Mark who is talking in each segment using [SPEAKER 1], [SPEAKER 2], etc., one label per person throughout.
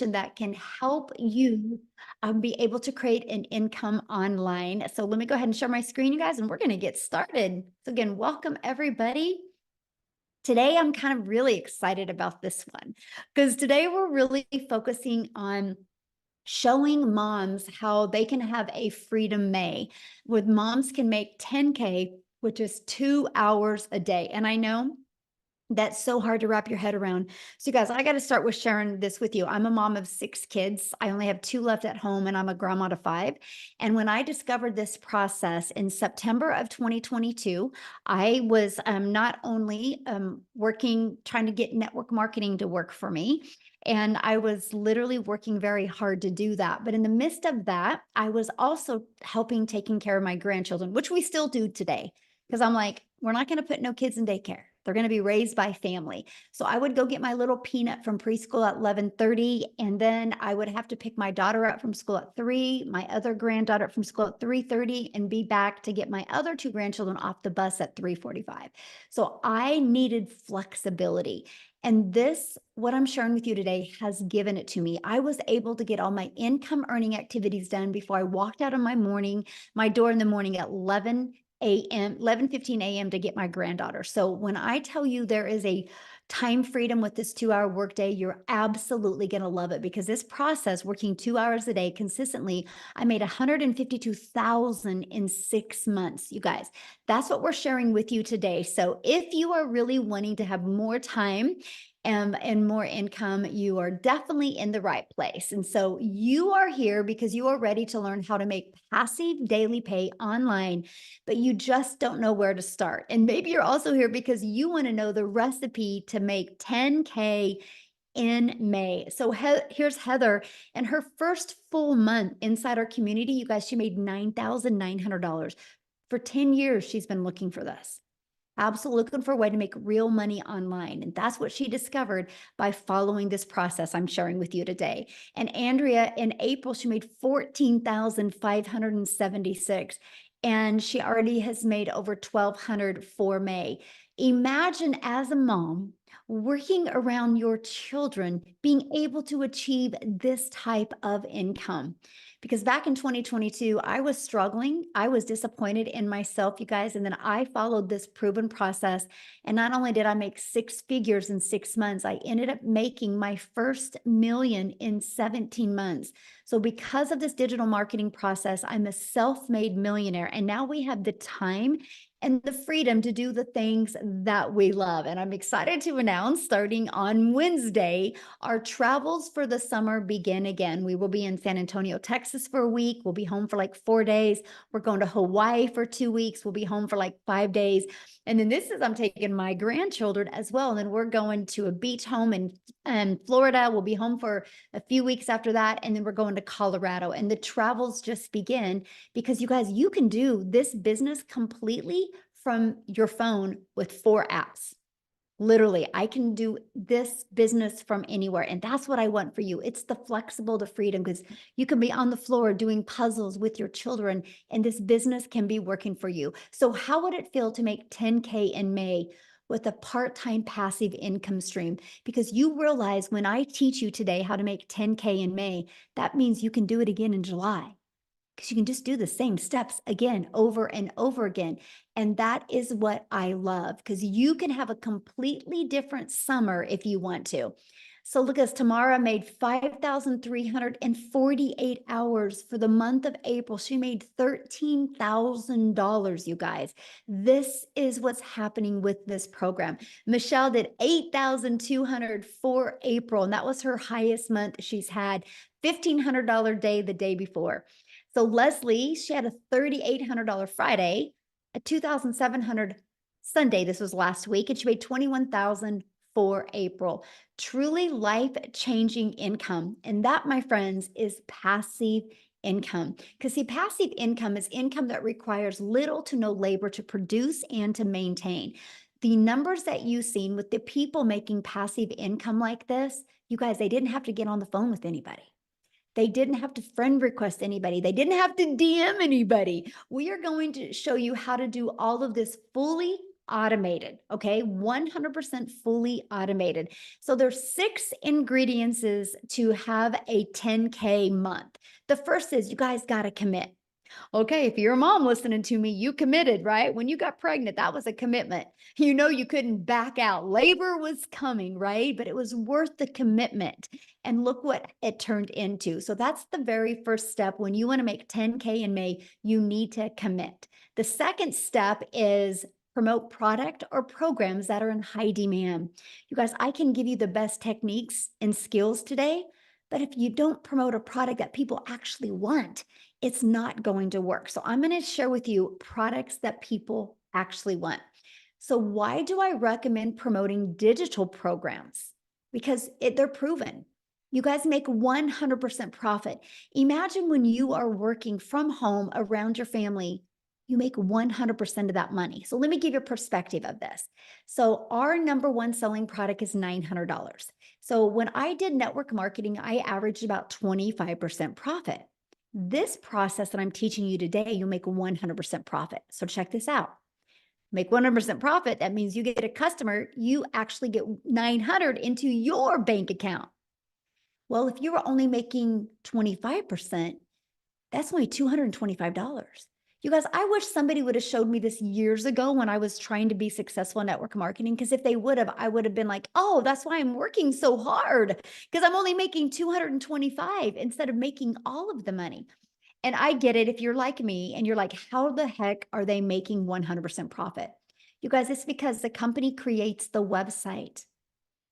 [SPEAKER 1] that can help you be able to create an income online. So let me go ahead and share my screen, you guys, and we're going to get started. So again, welcome everybody. Today, I'm kind of really excited about this one because today we're really focusing on showing moms how they can have a Freedom May, where moms can make 10K, which is 2 hours a day. And I know that's so hard to wrap your head around. So, you guys, I got to start with sharing this with you. I'm a mom of 6 kids. I only have 2 left at home, and I'm a grandma to 5. And when I discovered this process in September of 2022, I was not only working, trying to get network marketing to work for me, and I was literally working very hard to do that. But in the midst of that, I was also helping taking care of my grandchildren, which we still do today. Because I'm like, we're not going to put no kids in daycare. They're going to be raised by family. So I would go get my little peanut from preschool at 11:30, and then I would have to pick my daughter up from school at 3, my other granddaughter from school at 3:30, and be back to get my other 2 grandchildren off the bus at 3:45. So I needed flexibility. And this, what I'm sharing with you today, has given it to me. I was able to get all my income earning activities done before I walked out of my door in the morning at 11:15 a.m. to get my granddaughter. So when I tell you there is a time freedom with this 2-hour workday, you're absolutely going to love it, because this process, working 2 hours a day consistently, I made 152,000 in 6 months. You guys, that's what we're sharing with you today. So if you are really wanting to have more time and more income, you are definitely in the right place. And so you are here because you are ready to learn how to make passive daily pay online, but you just don't know where to start. And maybe you're also here because you want to know the recipe to make 10K in May. So here's Heather, and her first full month inside our community, you guys, she made $9,900. For 10 years, she's been looking for this. Absolutely looking for a way to make real money online. And that's what she discovered by following this process I'm sharing with you today. And Andrea, in April, she made 14,576. And she already has made over 1,200 for May. Imagine, as a mom, working around your children, being able to achieve this type of income. Because back in 2022, I was struggling. I was disappointed in myself, you guys. And then I followed this proven process. And not only did I make 6 figures in 6 months, I ended up making my first million in 17 months. So because of this digital marketing process, I'm a self-made millionaire. And now we have the time and the freedom to do the things that we love. And I'm excited to announce, starting on Wednesday, our travels for the summer begin again. We will be in San Antonio, Texas for a week. We'll be home for like 4 days. We're going to Hawaii for 2 weeks. We'll be home for like 5 days. And then I'm taking my grandchildren as well. And then we're going to a beach home in Florida. We'll be home for a few weeks after that. And then we're going to Colorado. And the travels just begin, because you guys, you can do this business completely from your phone with 4 apps. Literally, I can do this business from anywhere. And that's what I want for you. It's the flexible, the freedom, because you can be on the floor doing puzzles with your children, and this business can be working for you. So how would it feel to make 10K in May with a part-time passive income stream? Because you realize, when I teach you today how to make 10K in May, that means you can do it again in July, because you can just do the same steps again, over and over again. And that is what I love, because you can have a completely different summer if you want to. So look, as Tamara made 5,348 hours for the month of April. She made $13,000, you guys. This is what's happening with this program. Michelle did 8,200 for April, and that was her highest month she's had. $1,500 day the day before. So Leslie, she had a $3,800 Friday, a $2,700 Sunday. This was last week, and she made $21,000 for April. Truly life-changing income. And that, my friends, is passive income. Because see, passive income is income that requires little to no labor to produce and to maintain. The numbers that you've seen with the people making passive income like this, you guys, they didn't have to get on the phone with anybody. They didn't have to friend request anybody. They didn't have to DM anybody. We are going to show you how to do all of this fully automated, okay? 100% fully automated. So there's 6 ingredients to have a 10K month. The first is you guys got to commit. Okay, if you're a mom listening to me, you committed, right? When you got pregnant, that was a commitment. You know, you couldn't back out. Labor was coming, right? But it was worth the commitment. And look what it turned into. So that's the very first step. When you want to make 10K in May, you need to commit. The second step is promote product or programs that are in high demand. You guys, I can give you the best techniques and skills today, but if you don't promote a product that people actually want, it's not going to work. So I'm going to share with you products that people actually want. So why do I recommend promoting digital programs? Because they're proven. You guys make 100% profit. Imagine when you are working from home around your family, you make 100% of that money. So let me give you a perspective of this. So our number one selling product is $900. So when I did network marketing, I averaged about 25% profit. This process that I'm teaching you today, you'll make 100% profit. So check this out. Make 100% profit. That means you get a customer, you actually get 900 into your bank account. Well, if you were only making 25%, that's only $225. You guys, I wish somebody would have showed me this years ago when I was trying to be successful in network marketing, because if they would have, I would have been like, oh, that's why I'm working so hard, because I'm only making 225 instead of making all of the money. And I get it if you're like me and you're like, how the heck are they making 100% profit? You guys, it's because the company creates the website.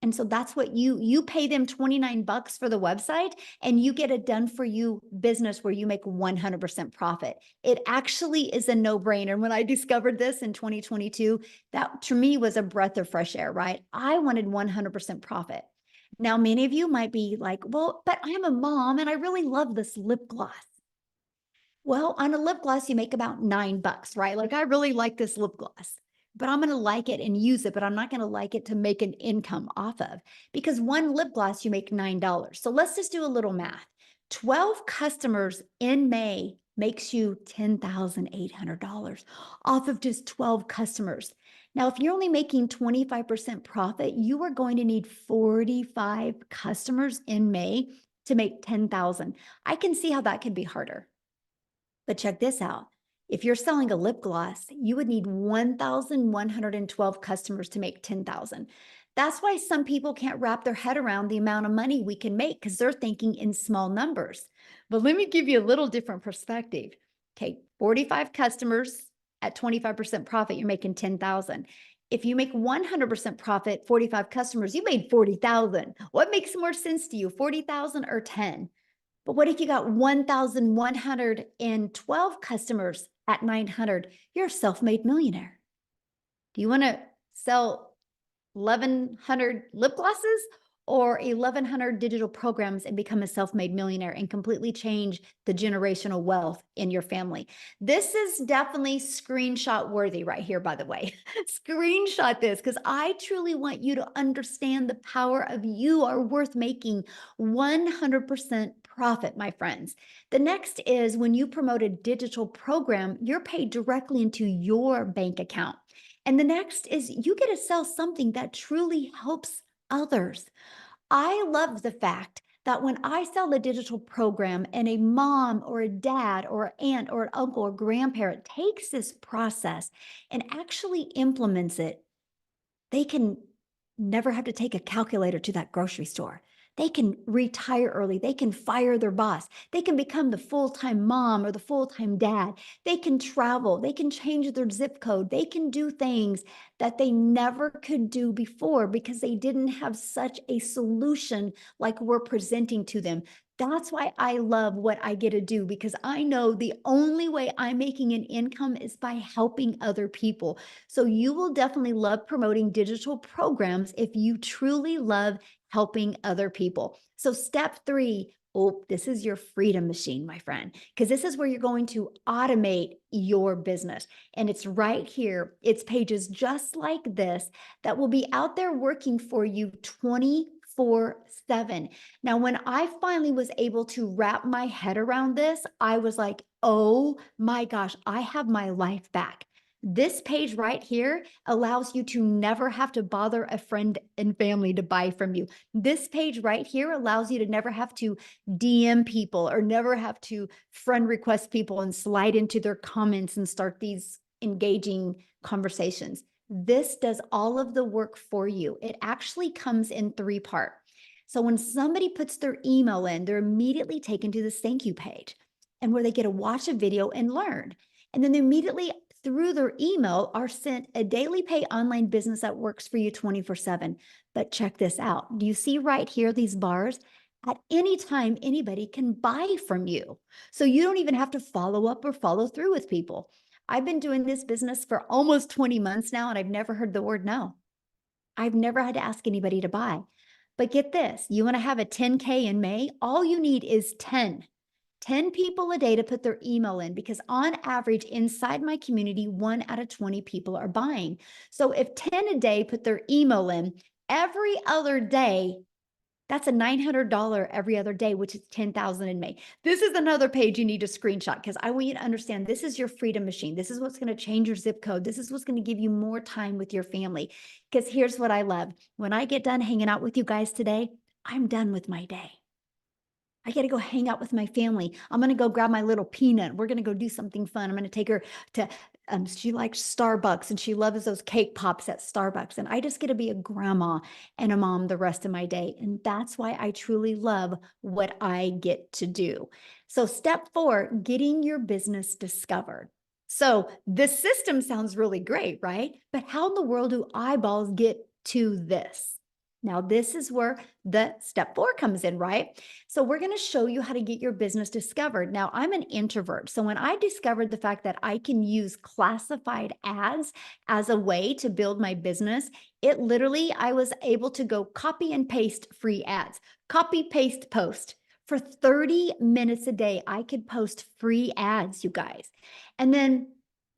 [SPEAKER 1] And so that's what you pay them 29 bucks for the website and you get a done for you business where you make 100% profit. It actually is a no-brainer. And when I discovered this in 2022, that to me was a breath of fresh air, right? I wanted 100% profit. Now, many of you might be like, well, but I'm a mom and I really love this lip gloss. Well, on a lip gloss, you make about 9 bucks, right? Like, I really like this lip gloss, but I'm going to like it and use it, but I'm not going to like it to make an income off of, because one lip gloss, you make $9. So let's just do a little math. 12 customers in May makes you $10,800 off of just 12 customers. Now, if you're only making 25% profit, you are going to need 45 customers in May to make 10,000. I can see how that could be harder. But check this out. If you're selling a lip gloss, you would need 1,112 customers to make 10,000. That's why some people can't wrap their head around the amount of money we can make, because they're thinking in small numbers. But let me give you a little different perspective. Okay, 45 customers at 25% profit, you're making 10,000. If you make 100% profit, 45 customers, you made 40,000. What makes more sense to you, 40,000 or 10? But what if you got 1,112 customers at 900? You're a self-made millionaire. Do you want to sell 1,100 lip glosses or 1,100 digital programs and become a self-made millionaire and completely change the generational wealth in your family? This is definitely screenshot worthy right here, by the way. Screenshot this, because I truly want you to understand the power of you are worth making 100% profit, my friends. The next is when you promote a digital program, you're paid directly into your bank account. And the next is you get to sell something that truly helps others. I love the fact that when I sell a digital program and a mom or a dad or an aunt or an uncle or grandparent takes this process and actually implements it, they can never have to take a calculator to that grocery store. They can retire early. They can fire their boss. They can become the full-time mom or the full-time dad. They can travel. They can change their zip code. They can do things that they never could do before because they didn't have such a solution like we're presenting to them. That's why I love what I get to do, because I know the only way I'm making an income is by helping other people. So you will definitely love promoting digital programs if you truly love helping other people. So step 3, oh, this is your freedom machine, my friend, because this is where you're going to automate your business. And it's right here. It's pages just like this that will be out there working for you 24/7. Now, when I finally was able to wrap my head around this, I was like, oh my gosh, I have my life back. This page right here allows you to never have to bother a friend and family to buy from you. This page right here allows you to never have to DM people or never have to friend request people and slide into their comments and start these engaging conversations. This does all of the work for you. It actually comes in 3 parts. So when somebody puts their email in, they're immediately taken to this thank you page and where they get to watch a video and learn. And then they immediately through their email are sent a daily pay online business that works for you 24/7. But check this out. Do you see right here these bars? At any time, anybody can buy from you. So you don't even have to follow up or follow through with people. I've been doing this business for almost 20 months now, and I've never heard the word no. I've never had to ask anybody to buy. But get this, you want to have a 10K in May? All you need is 10 people a day to put their email in because on average inside my community, 1 out of 20 people are buying. So if 10 a day put their email in every other day, that's a $900 every other day, which is 10,000 in May. This is another page you need to screenshot because I want you to understand this is your freedom machine. This is what's going to change your zip code. This is what's going to give you more time with your family. Because here's what I love. When I get done hanging out with you guys today, I'm done with my day. I got to go hang out with my family. I'm going to go grab my little peanut. We're going to go do something fun. I'm going to take her to, she likes Starbucks and she loves those cake pops at Starbucks. And I just get to be a grandma and a mom the rest of my day. And that's why I truly love what I get to do. So step 4, getting your business discovered. So this system sounds really great, right? But how in the world do eyeballs get to this? Now, this is where the step 4 comes in, right? So we're going to show you how to get your business discovered. Now, I'm an introvert. So when I discovered the fact that I can use classified ads as a way to build my business, it literally, I was able to go copy and paste free ads, copy, paste, post. For 30 minutes a day, I could post free ads, you guys. And then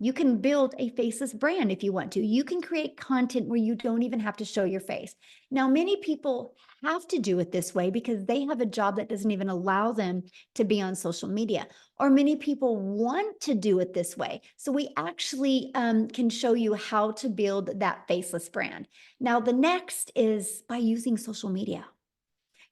[SPEAKER 1] you can build a faceless brand if you want to. You can create content where you don't even have to show your face. Now, many people have to do it this way because they have a job that doesn't even allow them to be on social media. Or many people want to do it this way. So we actually can show you how to build that faceless brand. Now, the next is by using social media.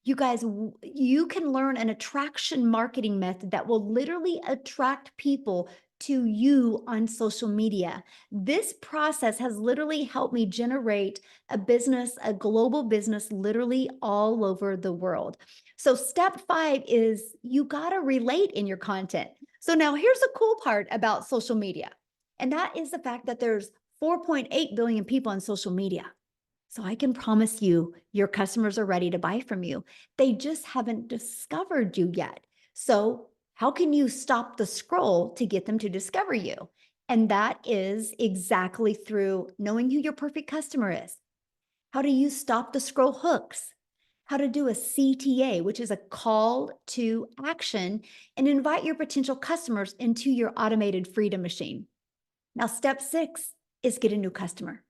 [SPEAKER 1] You guys, you can learn an attraction marketing method that will literally attract people to you on social media. This process has literally helped me generate a business, a global business, literally all over the world. So step 5 is you got to relate in your content. So now here's the cool part about social media. And that is the fact that there's 4.8 billion people on social media. So I can promise you, your customers are ready to buy from you. They just haven't discovered you yet. So how can you stop the scroll to get them to discover you? And that is exactly through knowing who your perfect customer is. How do you stop the scroll hooks? How to do a CTA, which is a call to action, and invite your potential customers into your automated freedom machine. Now, step 6 is get a new customer.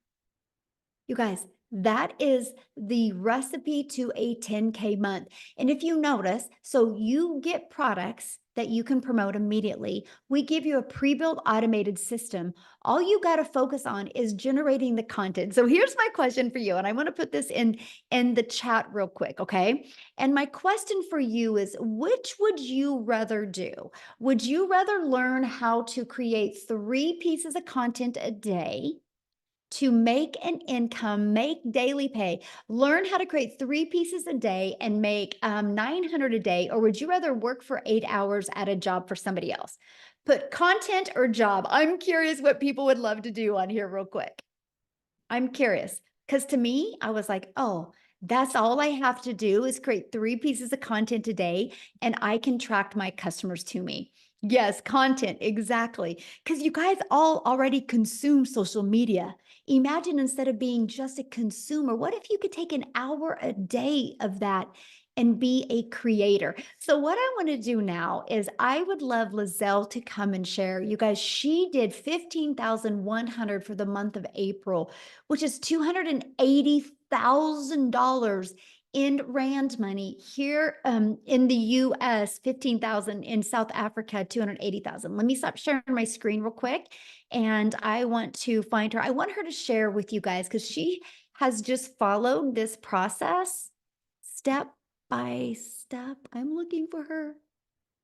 [SPEAKER 1] You guys, that is the recipe to a 10K month. And if you notice, so you get products that you can promote immediately. We give you a pre-built automated system. All you got to focus on is generating the content. So here's my question for you. And I want to put this in the chat real quick, okay? And my question for you is, which would you rather do? Would you rather learn how to create 3 pieces of content a day to make an income, make daily pay, learn how to create 3 pieces a day and make 900 a day? Or would you rather work for 8 hours at a job for somebody else? Put content or job. I'm curious what people would love to do on here real quick. I'm curious because to me, I was like, oh, that's all I have to do is create 3 pieces of content a day and I can track my customers to me. Yes, content, exactly. Because you guys all already consume social media. Imagine instead of being just a consumer, what if you could take an hour a day of that and be a creator? So what I want to do now is I would love Lizelle to come and share. You guys, she did 15,100 for the month of April, which is $280,000 in rand money. Here in the US, 15,000. In South Africa, 280,000. Let me stop sharing my screen real quick. And I want to find her. I want her to share with you guys because she has just followed this process step by step. I'm looking for her.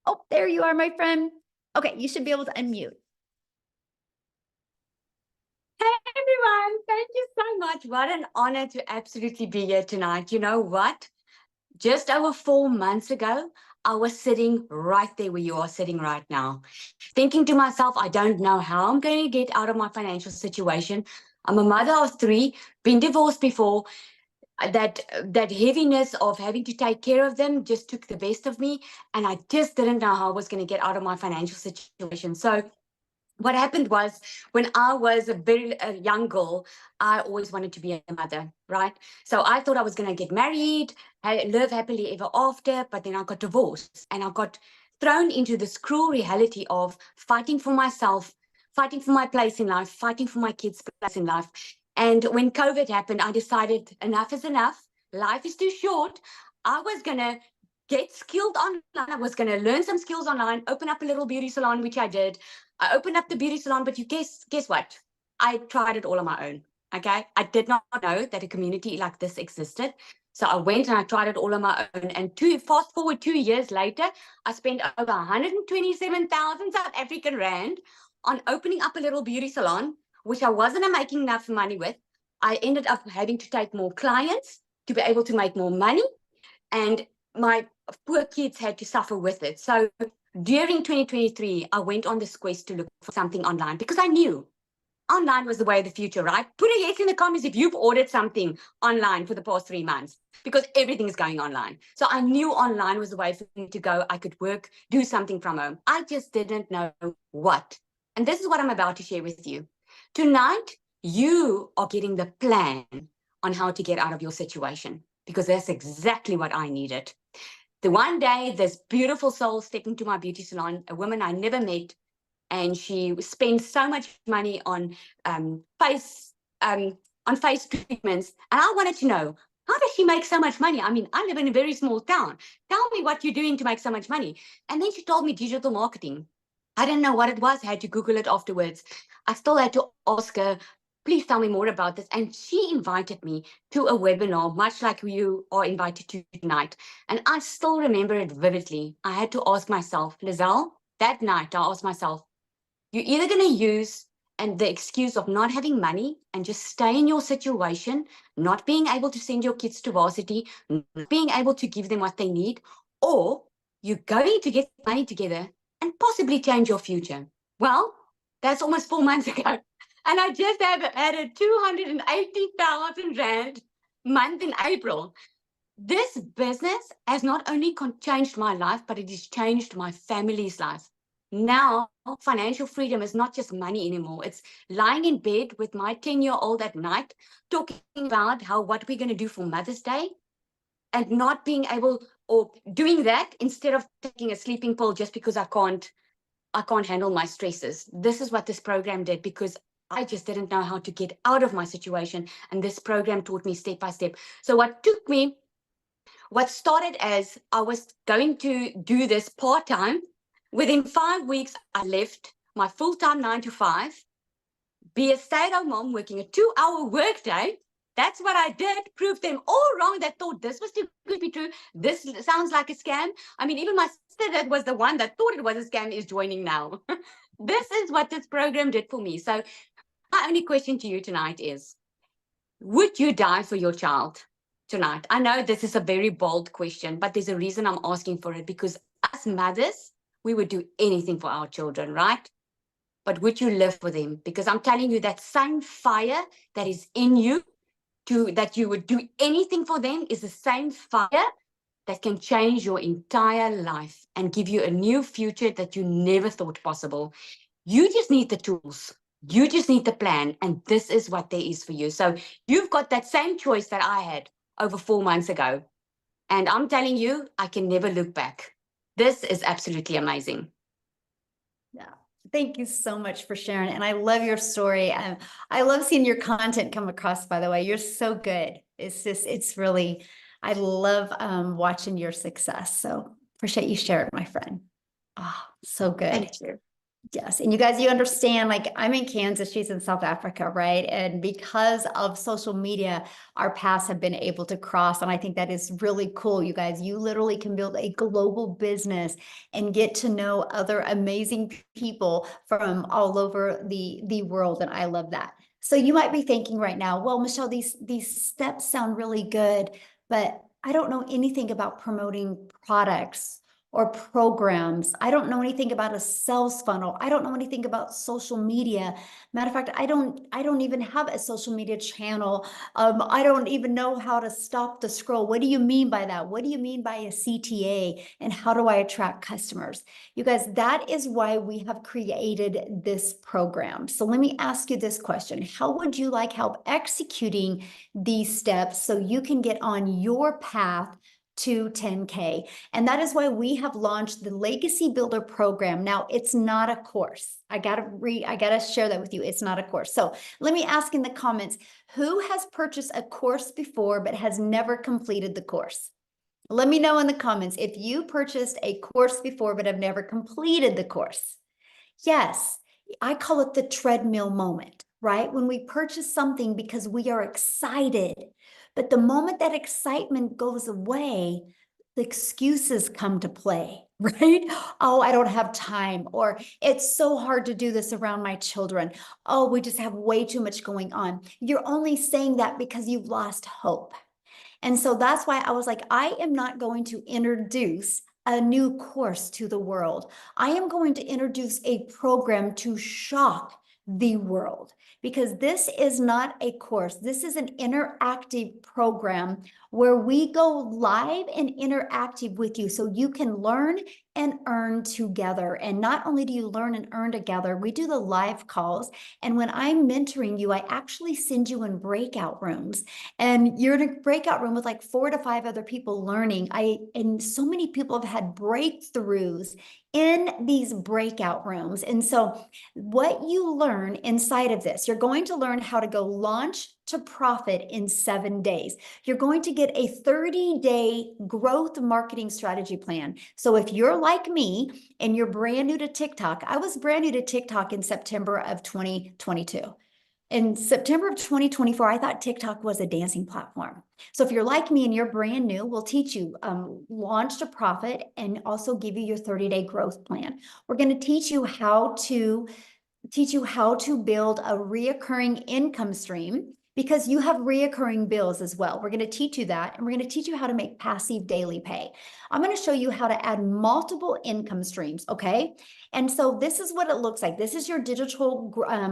[SPEAKER 1] Oh, there you are, my friend. Okay, you should be able to unmute.
[SPEAKER 2] Everyone, thank you so much. What an honor to absolutely be here tonight. You know what? Just over 4 months ago, I was sitting right there where you are sitting right now, thinking to myself, I don't know how I'm going to get out of my financial situation. I'm a mother of 3, been divorced before. That heaviness of having to take care of them just took the best of me, and I just didn't know how I was going to get out of my financial situation. So what happened was, when I was a young girl, I always wanted to be a mother, right? So I thought I was going to get married, live happily ever after, but then I got divorced and I got thrown into this cruel reality of fighting for myself, fighting for my place in life, fighting for my kids' place in life. And when COVID happened, I decided enough is enough. Life is too short. I was going to get skilled online. I was going to learn some skills online, open up a little beauty salon, which I did. I opened up the beauty salon, but you guess what? I tried it all on my own. Okay. I did not know that a community like this existed. So I went and I tried it all on my own. And fast forward 2 years later, I spent over 127,000 South African Rand on opening up a little beauty salon, which I wasn't making enough money with. I ended up having to take more clients to be able to make more money. And my poor kids had to suffer with it. So during 2023, I went on this quest to look for something online because I knew online was the way of the future, right? Put a yes in the comments if you've ordered something online for the past 3 months, because everything is going online. So I knew online was the way for me to go. I could work, do something from home. I just didn't know what. And this is what I'm about to share with you. Tonight, you are getting the plan on how to get out of your situation, because that's exactly what I needed. The one day, this beautiful soul stepped into my beauty salon, a woman I never met, and she spends so much money on face treatments. And I wanted to know, how does she make so much money? I mean, I live in a very small town. Tell me what you're doing to make so much money. And then she told me digital marketing. I didn't know what it was. I had to Google it afterwards. I still had to ask her, please tell me more about this. And she invited me to a webinar, much like you are invited to tonight. And I still remember it vividly. I had to ask myself, Lizelle, that night, I asked myself, you're either going to use and the excuse of not having money and just stay in your situation, not being able to send your kids to varsity, not being able to give them what they need, or you're going to get money together and possibly change your future. Well, that's almost 4 months ago. And I just have added 280,000 Rand month in April. This business has not only changed my life, but it has changed my family's life. Now, financial freedom is not just money anymore. It's lying in bed with my 10-year-old at night, talking about what we're going to do for Mother's Day, and not being able, or doing that instead of taking a sleeping pill just because I can't handle my stresses. This is what this program did, because I just didn't know how to get out of my situation. And this program taught me step by step. So what started as I was going to do this part-time, within 5 weeks, I left my full-time 9 to 5, be a stay-at-home mom working a 2-hour workday. That's what I did, proved them all wrong that thought this was too good to be true. This sounds like a scam. I mean, even my sister that was the one that thought it was a scam is joining now. This is what this program did for me. So my only question to you tonight is, would you die for your child tonight? I know this is a very bold question, but there's a reason I'm asking for it, because as mothers, we would do anything for our children, right? But would you live for them? Because I'm telling you, that same fire that is in you, that you would do anything for them, is the same fire that can change your entire life and give you a new future that you never thought possible. You just need the tools. You just need the plan. And this is what there is for you. So you've got that same choice that I had over 4 months ago. And I'm telling you, I can never look back. This is absolutely amazing.
[SPEAKER 1] Yeah. Thank you so much for sharing. And I love your story. I love seeing your content come across, by the way. You're so good. It's really, I love watching your success. So appreciate you sharing, my friend. Oh, so good.
[SPEAKER 2] Thank you.
[SPEAKER 1] Yes. And you guys, you understand, like I'm in Kansas, she's in South Africa, right? And because of social media, our paths have been able to cross. And I think that is really cool, you guys. You literally can build a global business and get to know other amazing people from all over the world. And I love that. So you might be thinking right now, well, Michelle, these steps sound really good, but I don't know anything about promoting products or programs. I don't know anything about a sales funnel. I don't know anything about social media. Matter of fact, I don't even have a social media channel. I don't even know how to stop the scroll. What do you mean by that? What do you mean by a CTA? And how do I attract customers? You guys, that is why we have created this program. So let me ask you this question. How would you like help executing these steps so you can get on your path to 10K? And that is why we have launched the Legacy Builder program. Now, it's not a course. I gotta share that with you. It's not a course. So let me ask in the comments, who has purchased a course before but has never completed the course? Let me know in the comments if you purchased a course before but have never completed the course. Yes, I call it the treadmill moment, right? When we purchase something because we are excited, but the moment that excitement goes away, the excuses come to play, right? Oh, I don't have time, or it's so hard to do this around my children. Oh, we just have way too much going on. You're only saying that because you've lost hope. And so that's why I was like, I am not going to introduce a new course to the world. I am going to introduce a program to shock the world, because this is not a course. This is an interactive program where we go live and interactive with you so you can learn and earn together. And not only do you learn and earn together, we do the live calls. And when I'm mentoring you, I actually send you in breakout rooms, and you're in a breakout room with like 4 to 5 other people learning. And so many people have had breakthroughs in these breakout rooms. And so what you learn inside of this, you're going to learn how to go launch to profit in 7 days. You're going to get a 30-day growth marketing strategy plan. So if you're like me and you're brand new to TikTok, I was brand new to TikTok in September of 2022. In September of 2024, I thought TikTok was a dancing platform. So if you're like me and you're brand new, we'll teach you launch to profit and also give you your 30-day growth plan. We're going to teach you how to build a reoccurring income stream, because you have reoccurring bills as well. We're going to teach you that, and we're going to teach you how to make passive daily pay. I'm going to show you how to add multiple income streams, okay? And so this is what it looks like. This is your digital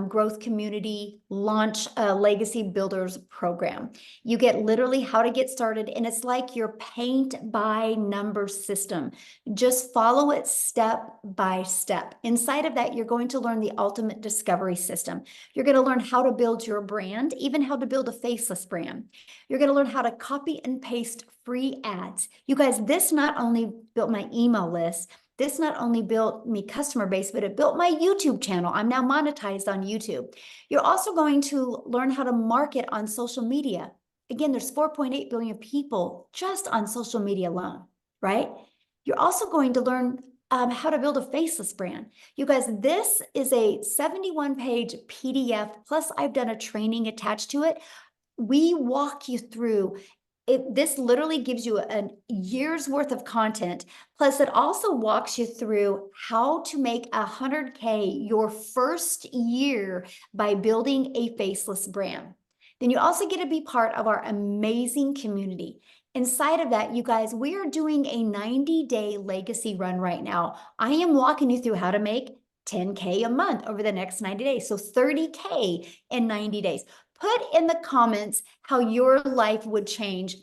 [SPEAKER 1] growth community launch legacy builders program. You get literally how to get started, and it's like your paint by number system. Just follow it step by step. Inside of that, you're going to learn the ultimate discovery system. You're going to learn how to build your brand, even how to build a faceless brand. You're going to learn how to copy and paste free ads. You guys, this not only built my email list, this not only built me customer base, but it built my YouTube channel. I'm now monetized on YouTube. You're also going to learn how to market on social media. Again, there's 4.8 billion people just on social media alone, right? You're also going to learn how to build a faceless brand. You guys, this is a 71-page PDF, plus I've done a training attached to it. We walk you through it. This literally gives you a year's worth of content. Plus, it also walks you through how to make 100K your first year by building a faceless brand. Then you also get to be part of our amazing community. Inside of that, you guys, we are doing a 90-day legacy run right now. I am walking you through how to make 10K a month over the next 90 days. So 30K in 90 days. Put in the comments how your life would change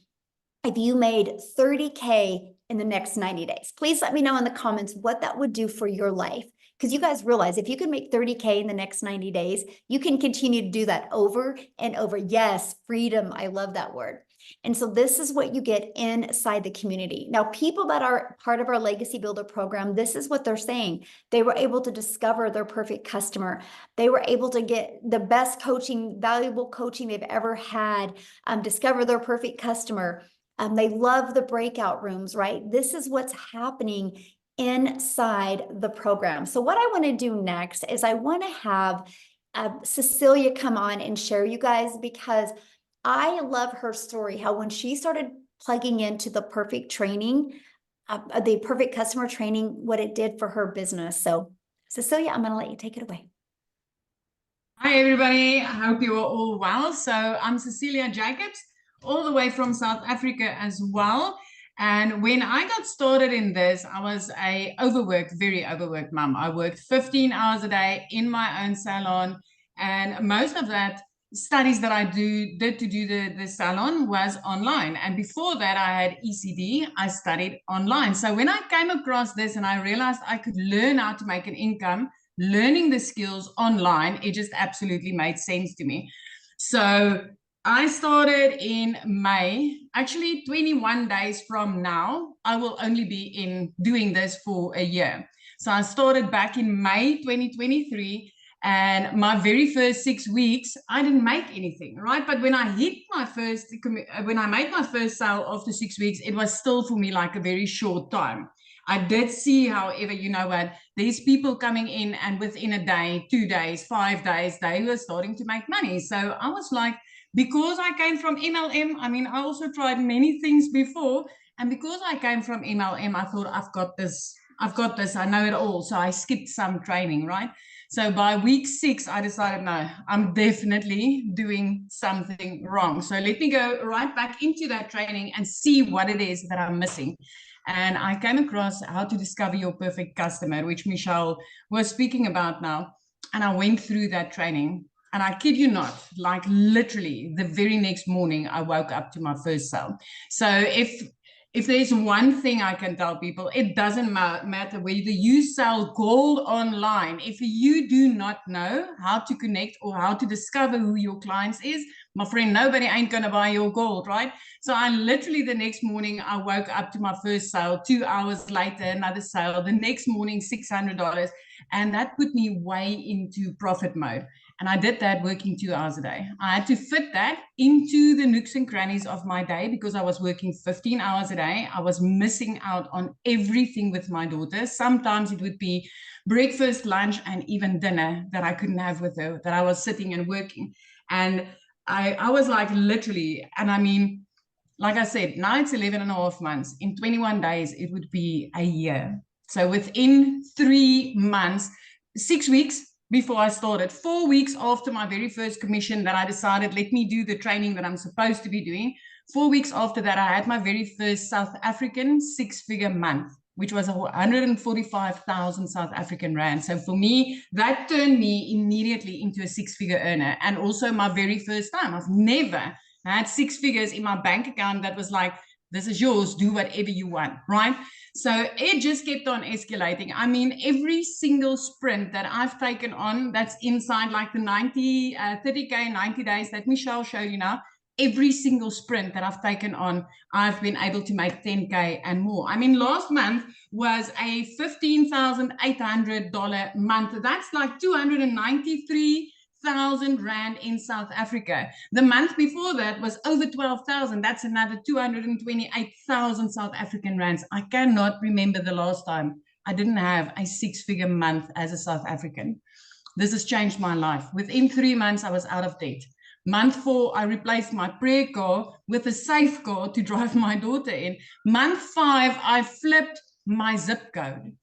[SPEAKER 1] if you made 30K in the next 90 days. Please let me know in the comments what that would do for your life. Because you guys realize if you can make 30K in the next 90 days, you can continue to do that over and over. Yes, freedom. I love that word. And so this is what you get inside the community. Now, people that are part of our Legacy Builder program, this is what they're saying. They were able to discover their perfect customer. They were able to get the best coaching, valuable coaching they've ever had, discover their perfect customer, They love the breakout rooms, right? This is what's happening inside the program. So what I want to do next is I want to have Cecilia come on and share you guys, because I love her story, how when she started plugging into the perfect training, the perfect customer training, what it did for her business. So Cecilia, I'm going to let you take it away.
[SPEAKER 3] Hi, everybody. I hope you are all well. So I'm Cecilia Jacobs, all the way from South Africa as well. And when I got started in this, I was a overworked, very overworked mom. I worked 15 hours a day in my own salon. And most of that studies that I did to do the salon was online. And before that, I had ECD. I studied online. So when I came across this and I realized I could learn how to make an income, learning the skills online, it just absolutely made sense to me. So I started in May. Actually, 21 days from now, I will only be in doing this for a year. So I started back in May 2023. And my very first 6 weeks, I didn't make anything, right? But when I hit my when I made my first sale after 6 weeks, it was still for me like a very short time. I did see, however, you know what, there's people coming in and within a day, 2 days, 5 days, they were starting to make money. So I was like, because I came from MLM, I mean, I also tried many things before. And because I came from MLM, I thought, I've got this, I know it all. So I skipped some training, right? So by week 6, I decided, no, I'm definitely doing something wrong. So let me go right back into that training and see what it is that I'm missing. And I came across how to discover your perfect customer, which Michelle was speaking about now. And I went through that training. And I kid you not, like literally the very next morning, I woke up to my first sale. So if there's one thing I can tell people, it doesn't matter whether you sell gold online. If you do not know how to connect or how to discover who your clients is, my friend, nobody ain't going to buy your gold, right? So I literally the next morning, I woke up to my first sale. 2 hours later, another sale. The next morning, $600. And that put me way into profit mode. And I did that working 2 hours a day. I had to fit that into the nooks and crannies of my day because I was working 15 hours a day. I was missing out on everything with my daughter. Sometimes it would be breakfast, lunch, and even dinner that I couldn't have with her, that I was sitting and working. And I was like literally, and I mean, like I said, now it's 11 and a half months. In 21 days, it would be a year. So within 3 months, 6 weeks before I started, 4 weeks after my very first commission that I decided, let me do the training that I'm supposed to be doing. 4 weeks after that, I had my very first South African 6-figure month, which was 145,000 South African rand. So for me, that turned me immediately into a 6-figure earner. And also my very first time. I've never had 6 figures in my bank account that was like, this is yours, do whatever you want, right? So it just kept on escalating. I mean, every single sprint that I've taken on that's inside like the 30K, 90 days that Michelle showed you now, every single sprint that I've taken on, I've been able to make 10K and more. I mean, last month was a $15,800 month. That's like 293,000 rand in South Africa. The month before that was over 12,000. That's another 228,000 South African rands. I cannot remember the last time I didn't have a 6-figure month as a South African. This has changed my life. Within 3 months, I was out of debt. Month 4, I replaced my prayer car with a safe car to drive my daughter in. Month 5, I flipped my zip code.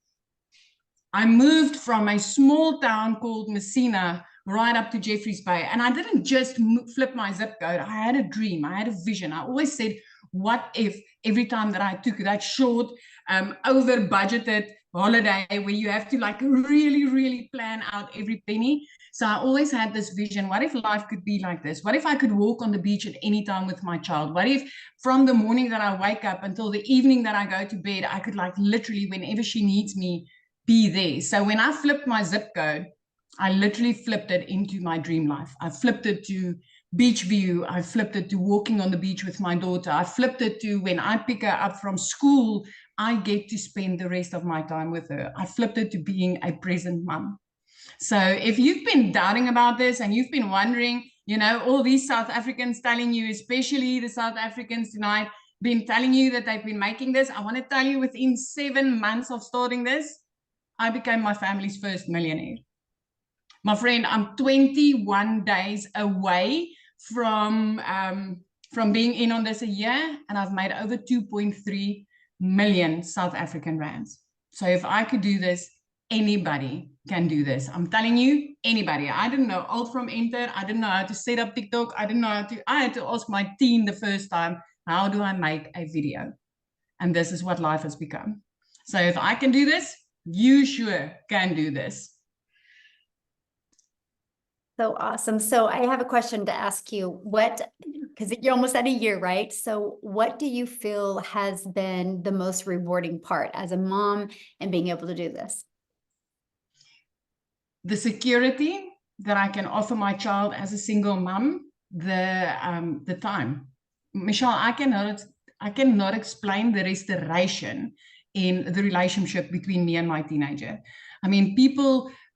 [SPEAKER 3] I moved from a small town called Messina right up to Jeffreys Bay. And I didn't just flip my zip code. I had a dream. I had a vision. I always said, what if every time that I took that short, over budgeted holiday where you have to like really, really plan out every penny. So I always had this vision. What if life could be like this? What if I could walk on the beach at any time with my child? What if from the morning that I wake up until the evening that I go to bed, I could like literally whenever she needs me, be there. So when I flipped my zip code, I literally flipped it into my dream life. I flipped it to beach view. I flipped it to walking on the beach with my daughter. I flipped it to when I pick her up from school, I get to spend the rest of my time with her. I flipped it to being a present mom. So if you've been doubting about this and you've been wondering, you know, all these South Africans telling you, especially the South Africans tonight, been telling you that they've been making this. I want to tell you, within 7 months of starting this, I became my family's first millionaire. My friend, I'm 21 days away from being in on this a year, and I've made over 2.3 million South African rands. So if I could do this, anybody can do this. I'm telling you, anybody. I didn't know alt from enter. I didn't know how to set up TikTok. I had to ask my team the first time, how do I make a video? And this is what life has become. So if I can do this, you sure can do this.
[SPEAKER 1] So awesome. So I have a question to ask you. Because you're almost at a year, right? So what do you feel has been the most rewarding part as a mom and being able to do this?
[SPEAKER 3] The security that I can offer my child as a single mom, the time. Michelle, I cannot explain the restoration in the relationship between me and my teenager. I mean,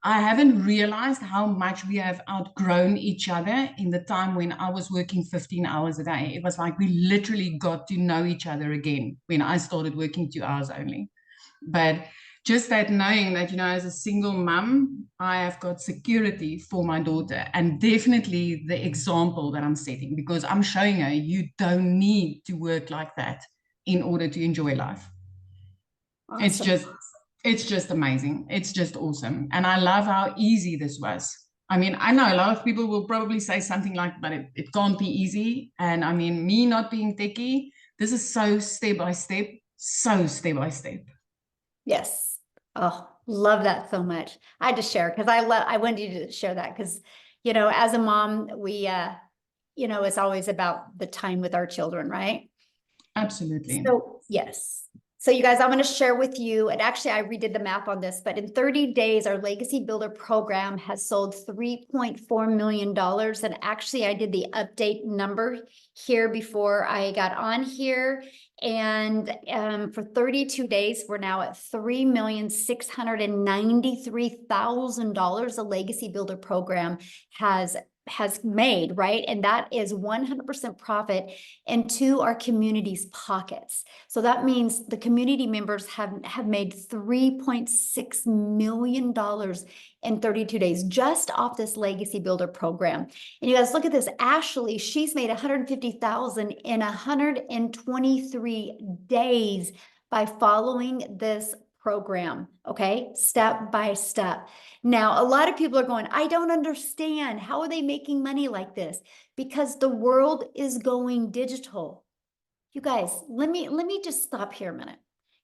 [SPEAKER 3] I haven't realized how much we have outgrown each other in the time when I was working 15 hours a day. It was like we literally got to know each other again when I started working 2 hours only. But just that knowing that, as a single mom, I have got security for my daughter, and definitely the example that I'm setting, because I'm showing her you don't need to work like that in order to enjoy life. Awesome. It's just amazing. It's just awesome. And I love how easy this was. I mean, I know a lot of people will probably say something like, but it can't be easy. And I mean, me not being techie, this is so step by step.
[SPEAKER 1] Yes. Oh, love that so much. I had to share because I wanted you to share that because, as a mom, we, it's always about the time with our children, right?
[SPEAKER 3] Absolutely.
[SPEAKER 1] So, yes. So you guys, I'm going to share with you, and actually I redid the math on this, but in 30 days, our Legacy Builder program has sold $3.4 million. And actually I did the update number here before I got on here. And for 32 days, we're now at $3,693,000 the Legacy Builder program has made, right? And that is 100% profit into our community's pockets. So that means the community members have made $3.6 million in 32 days just off this Legacy Builder program. And you guys look at this, Ashley, she's made $150,000 in 123 days by following this program, okay? Step by step. Now, a lot of people are going, I don't understand. How are they making money like this? Because the world is going digital. You guys, let me just stop here a minute.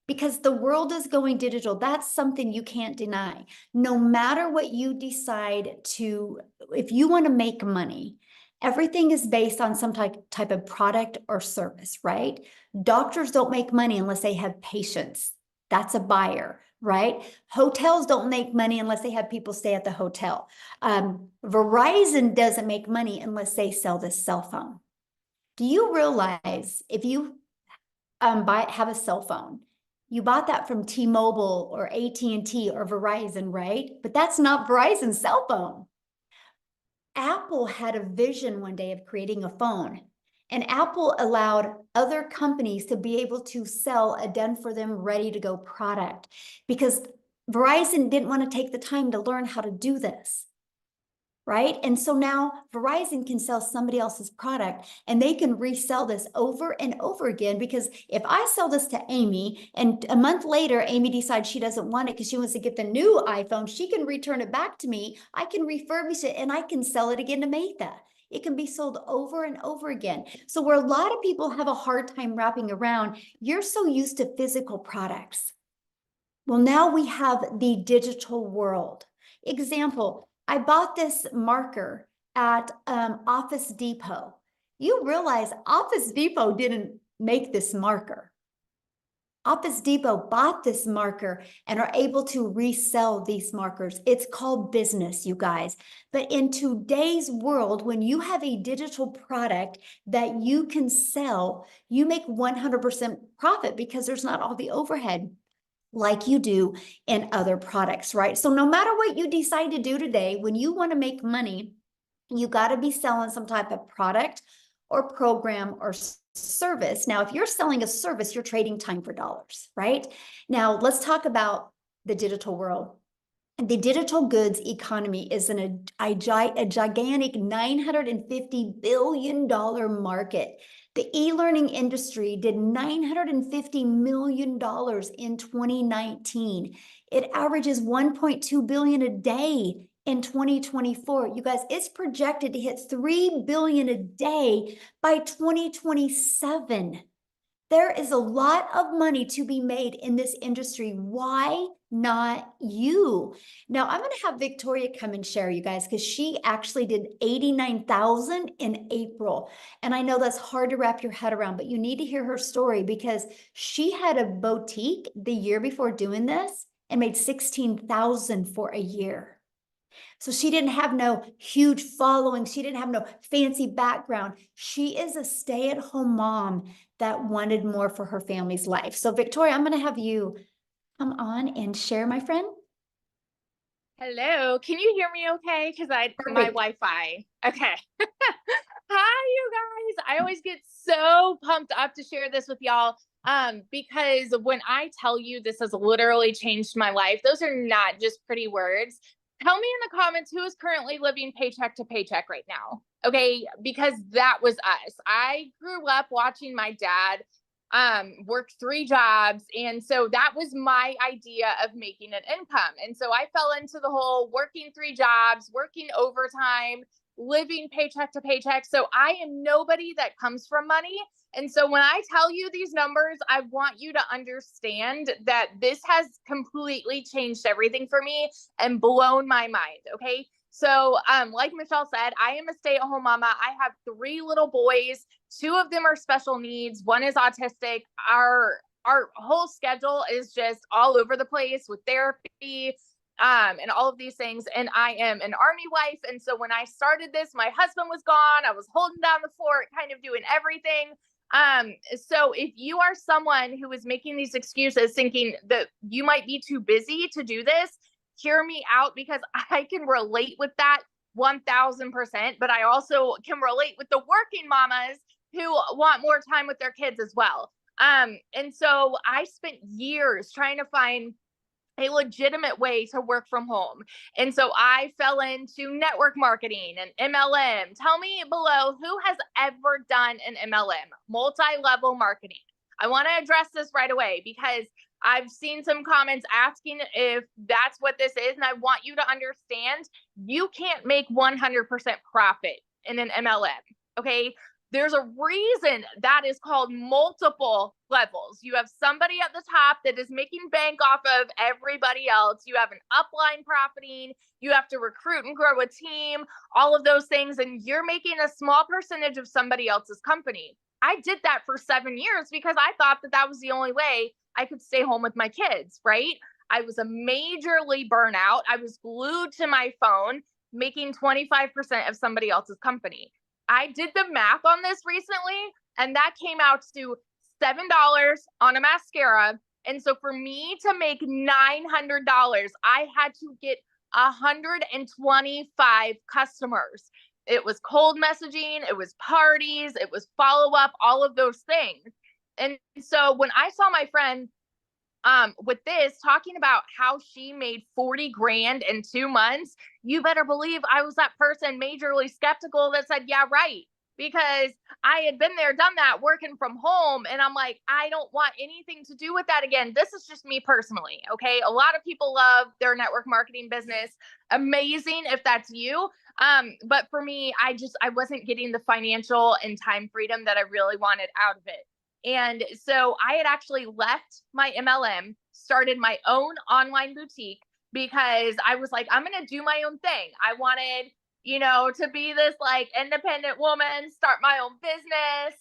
[SPEAKER 1] Because the world is going digital. That's something you can't deny. No matter what you decide to, if you want to make money, everything is based on some type of product or service, right? Doctors don't make money unless they have patients. That's a buyer, right? Hotels don't make money unless they have people stay at the hotel. Verizon doesn't make money unless they sell this cell phone. Do you realize if you have a cell phone, you bought that from T-Mobile or AT&T or Verizon, right? But that's not Verizon's cell phone. Apple had a vision one day of creating a phone. And Apple allowed other companies to be able to sell a done-for-them, ready-to-go product because Verizon didn't want to take the time to learn how to do this, right? And so now Verizon can sell somebody else's product and they can resell this over and over again because if I sell this to Amy and a month later, Amy decides she doesn't want it because she wants to get the new iPhone, she can return it back to me. I can refurbish it and I can sell it again to Maytha. It can be sold over and over again. So where a lot of people have a hard time wrapping around, you're so used to physical products. Well, now we have the digital world. Example, I bought this marker at Office Depot. You realize Office Depot didn't make this marker. Office Depot bought this marker and are able to resell these markers. It's called business, you guys. But in today's world, when you have a digital product that you can sell, you make 100% profit because there's not all the overhead like you do in other products, right? So no matter what you decide to do today, when you want to make money, you got to be selling some type of product or program or service. Now, if you're selling a service, you're trading time for dollars, right? Now, let's talk about the digital world. The digital goods economy is a gigantic $950 billion market. The e-learning industry did $950 million in 2019. It averages $1.2 billion a day in 2024. You guys, it's projected to hit $3 billion a day by 2027. There is a lot of money to be made in this industry. Why not you? Now, I'm going to have Victoria come and share, you guys, because she actually did 89,000 in April. And I know that's hard to wrap your head around, but you need to hear her story because she had a boutique the year before doing this and made 16,000 for a year. So she didn't have no huge following. She didn't have no fancy background. She is a stay-at-home mom that wanted more for her family's life. So Victoria, I'm going to have you come on and share, my friend.
[SPEAKER 4] Hello, can you hear me okay? Because my Wi-Fi. Okay. Hi, you guys. I always get so pumped up to share this with y'all. Because when I tell you this has literally changed my life, those are not just pretty words. Tell me in the comments who is currently living paycheck to paycheck right now. Okay, because that was us. I grew up watching my dad work 3 jobs. And so that was my idea of making an income. And so I fell into the whole working 3 jobs, working overtime, living paycheck to paycheck. So I am nobody that comes from money. And so when I tell you these numbers, I want you to understand that this has completely changed everything for me and blown my mind. Okay. So, like Michelle said, I am a stay-at-home mama. I have 3 little boys. 2 of them are special needs. 1 is autistic. Our whole schedule is just all over the place with therapy, and all of these things. And I am an Army wife. And so when I started this, my husband was gone. I was holding down the fort, kind of doing everything. So if you are someone who is making these excuses, thinking that you might be too busy to do this, hear me out, because I can relate with that 1000%, but I also can relate with the working mamas who want more time with their kids as well. And so I spent years trying to find a legitimate way to work from home. And so I fell into network marketing and MLM. Tell me below who has ever done an MLM, multi-level marketing. I want to address this right away because I've seen some comments asking if that's what this is. And I want you to understand you can't make 100% profit in an MLM. Okay. There's a reason that is called multiple levels. You have somebody at the top that is making bank off of everybody else. You have an upline profiting. You have to recruit and grow a team, all of those things. And you're making a small percentage of somebody else's company. I did that for 7 years because I thought that that was the only way I could stay home with my kids, right? I was a majorly burnout. I was glued to my phone, making 25% of somebody else's company. I did the math on this recently, and that came out to $7 on a mascara. And so for me to make $900, I had to get 125 customers. It was cold messaging, it was parties, it was follow-up, all of those things. And so when I saw my friend with this talking about how she made 40 grand in 2 months, you better believe I was that person majorly skeptical that said, yeah, right. Because I had been there, done that, working from home. And I'm like, I don't want anything to do with that again. This is just me personally. Okay. A lot of people love their network marketing business. Amazing if that's you. But for me, I wasn't getting the financial and time freedom that I really wanted out of it. And so I had actually left my MLM, started my own online boutique because I was like, I'm going to do my own thing. I wanted, to be this like independent woman, start my own business,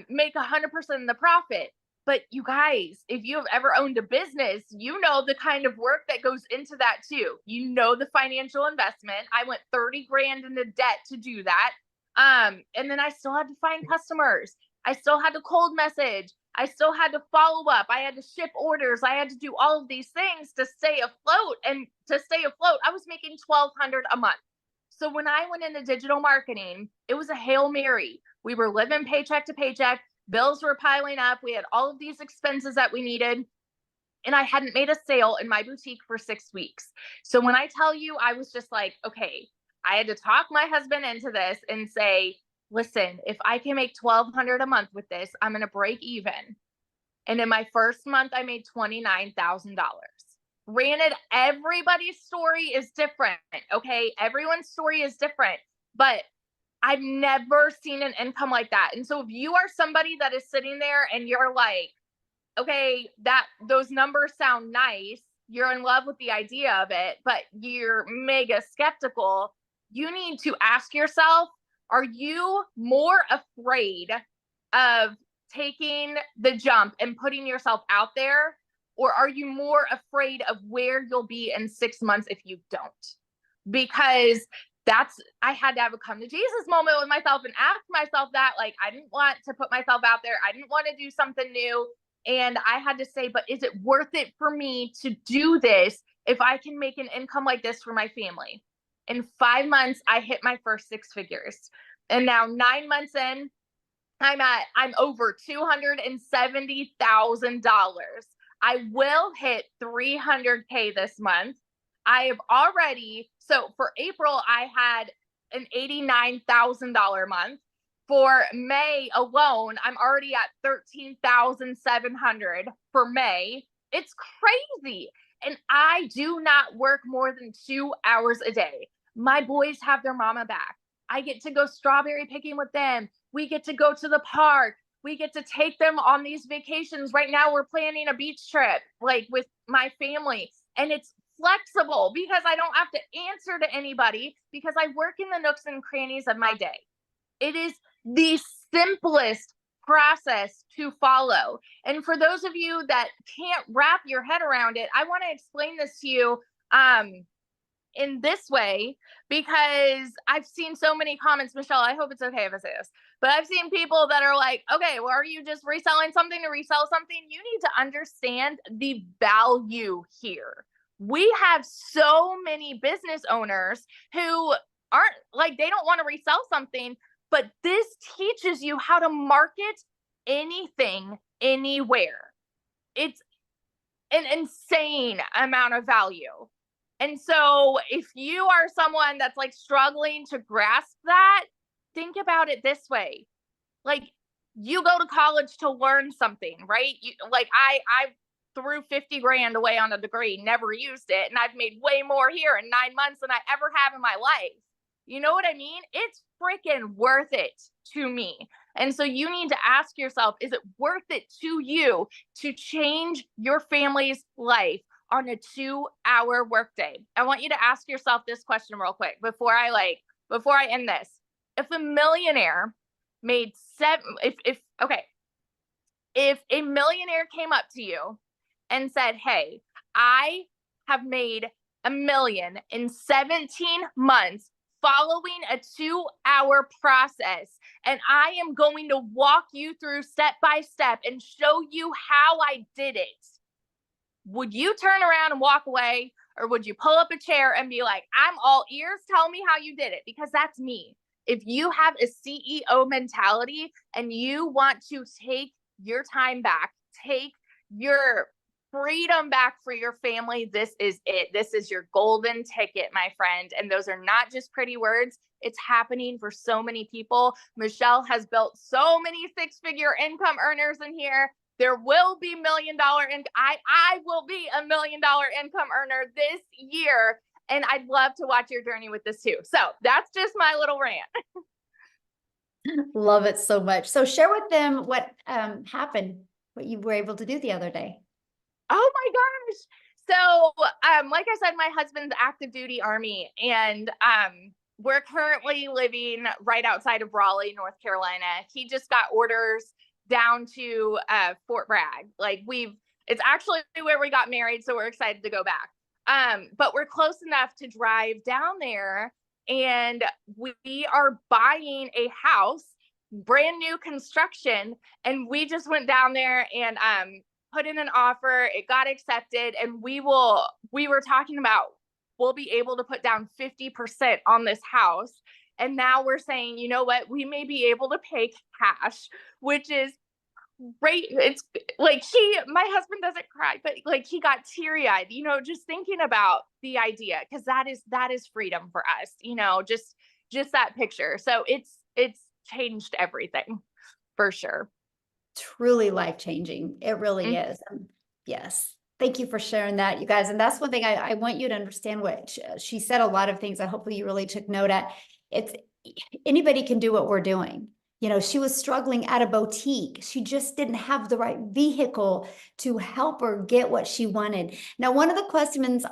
[SPEAKER 4] make 100% of the profit. But you guys, if you have ever owned a business, you know the kind of work that goes into that too. You know the financial investment. I went 30 grand into debt to do that. And then I still had to find customers. I still had to cold message. I still had to follow up. I had to ship orders. I had to do all of these things to stay afloat. And to stay afloat, I was making $1,200 a month. So when I went into digital marketing, it was a Hail Mary. We were living paycheck to paycheck. Bills were piling up. We had all of these expenses that we needed. And I hadn't made a sale in my boutique for 6 weeks. So when I tell you, I was just like, okay, I had to talk my husband into this and say, listen, if I can make $1,200 a month with this, I'm going to break even. And in my first month, I made $29,000. Granted, everybody's story is different. Okay. Everyone's story is different, but I've never seen an income like that. And so if you are somebody that is sitting there and you're like, okay, those numbers sound nice, you're in love with the idea of it, but you're mega skeptical, you need to ask yourself, are you more afraid of taking the jump and putting yourself out there? Or are you more afraid of where you'll be in 6 months if you don't? Because I had to have a come to Jesus moment with myself and ask myself that. Like, I didn't want to put myself out there. I didn't want to do something new. And I had to say, but is it worth it for me to do this if I can make an income like this for my family? In 5 months, I hit my first 6 figures. And now 9 months in, I'm over $270,000. I will hit 300K this month. I have already, so for April, I had an $89,000 month. For May alone, I'm already at 13,700 for May. It's crazy. And I do not work more than 2 hours a day. My boys have their mama back. I get to go strawberry picking with them. We get to go to the park. We get to take them on these vacations. Right now, we're planning a beach trip, like with my family. And it's flexible because I don't have to answer to anybody because I work in the nooks and crannies of my day. It is the simplest process to follow. And for those of you that can't wrap your head around it, I want to explain this to you in this way, because I've seen so many comments. Michelle, I hope it's okay if I say this, but I've seen people that are like, okay, well, are you just reselling something to resell something? You need to understand the value here. We have so many business owners who aren't like, they don't want to resell something, but this teaches you how to market anything, anywhere. It's an insane amount of value. And so if you are someone that's like struggling to grasp that, think about it this way. Like, you go to college to learn something, right? I threw 50 grand away on a degree, never used it. And I've made way more here in 9 months than I ever have in my life. You know what I mean? It's freaking worth it to me. And so you need to ask yourself, is it worth it to you to change your family's life on a 2-hour workday? I want you to ask yourself this question real quick before I end this. If a millionaire made if a millionaire came up to you and said, hey, I have made $1 million in 17 months following a 2-hour process, and I am going to walk you through step by step and show you how I did it, would you turn around and walk away, or would you pull up a chair and be like, I'm all ears, tell me how you did it? Because that's me. If you have a CEO mentality and you want to take your time back, take your freedom back for your family, this is it. This is your golden ticket, my friend. And those are not just pretty words. It's happening for so many people. Michelle has built so many 6-figure income earners in here. There will be $1 million I will be $1 million income earner this year. And I'd love to watch your journey with this too. So that's just my little rant.
[SPEAKER 1] Love it so much. So share with them what happened, what you were able to do the other day.
[SPEAKER 4] Oh my gosh. So, like I said, my husband's active duty Army, and we're currently living right outside of Raleigh, North Carolina. He just got orders down to Fort Bragg. It's actually where we got married, so we're excited to go back. But we're close enough to drive down there, and we are buying a house, brand new construction, and we just went down there and put in an offer. It got accepted, and we were talking about we'll be able to put down 50% on this house. And now we're saying, you know what, we may be able to pay cash, which is great. It's like my husband doesn't cry, but like he got teary-eyed, you know, just thinking about the idea, because that is freedom for us, you know, just that picture. So it's changed everything for sure.
[SPEAKER 1] Truly life-changing. It really is. Yes. Thank you for sharing that, you guys. And that's one thing I want you to understand what she said, a lot of things that hopefully you really took note at. It's anybody can do what we're doing. You know, she was struggling at a boutique. She just didn't have the right vehicle to help her get what she wanted. Now, one of the questions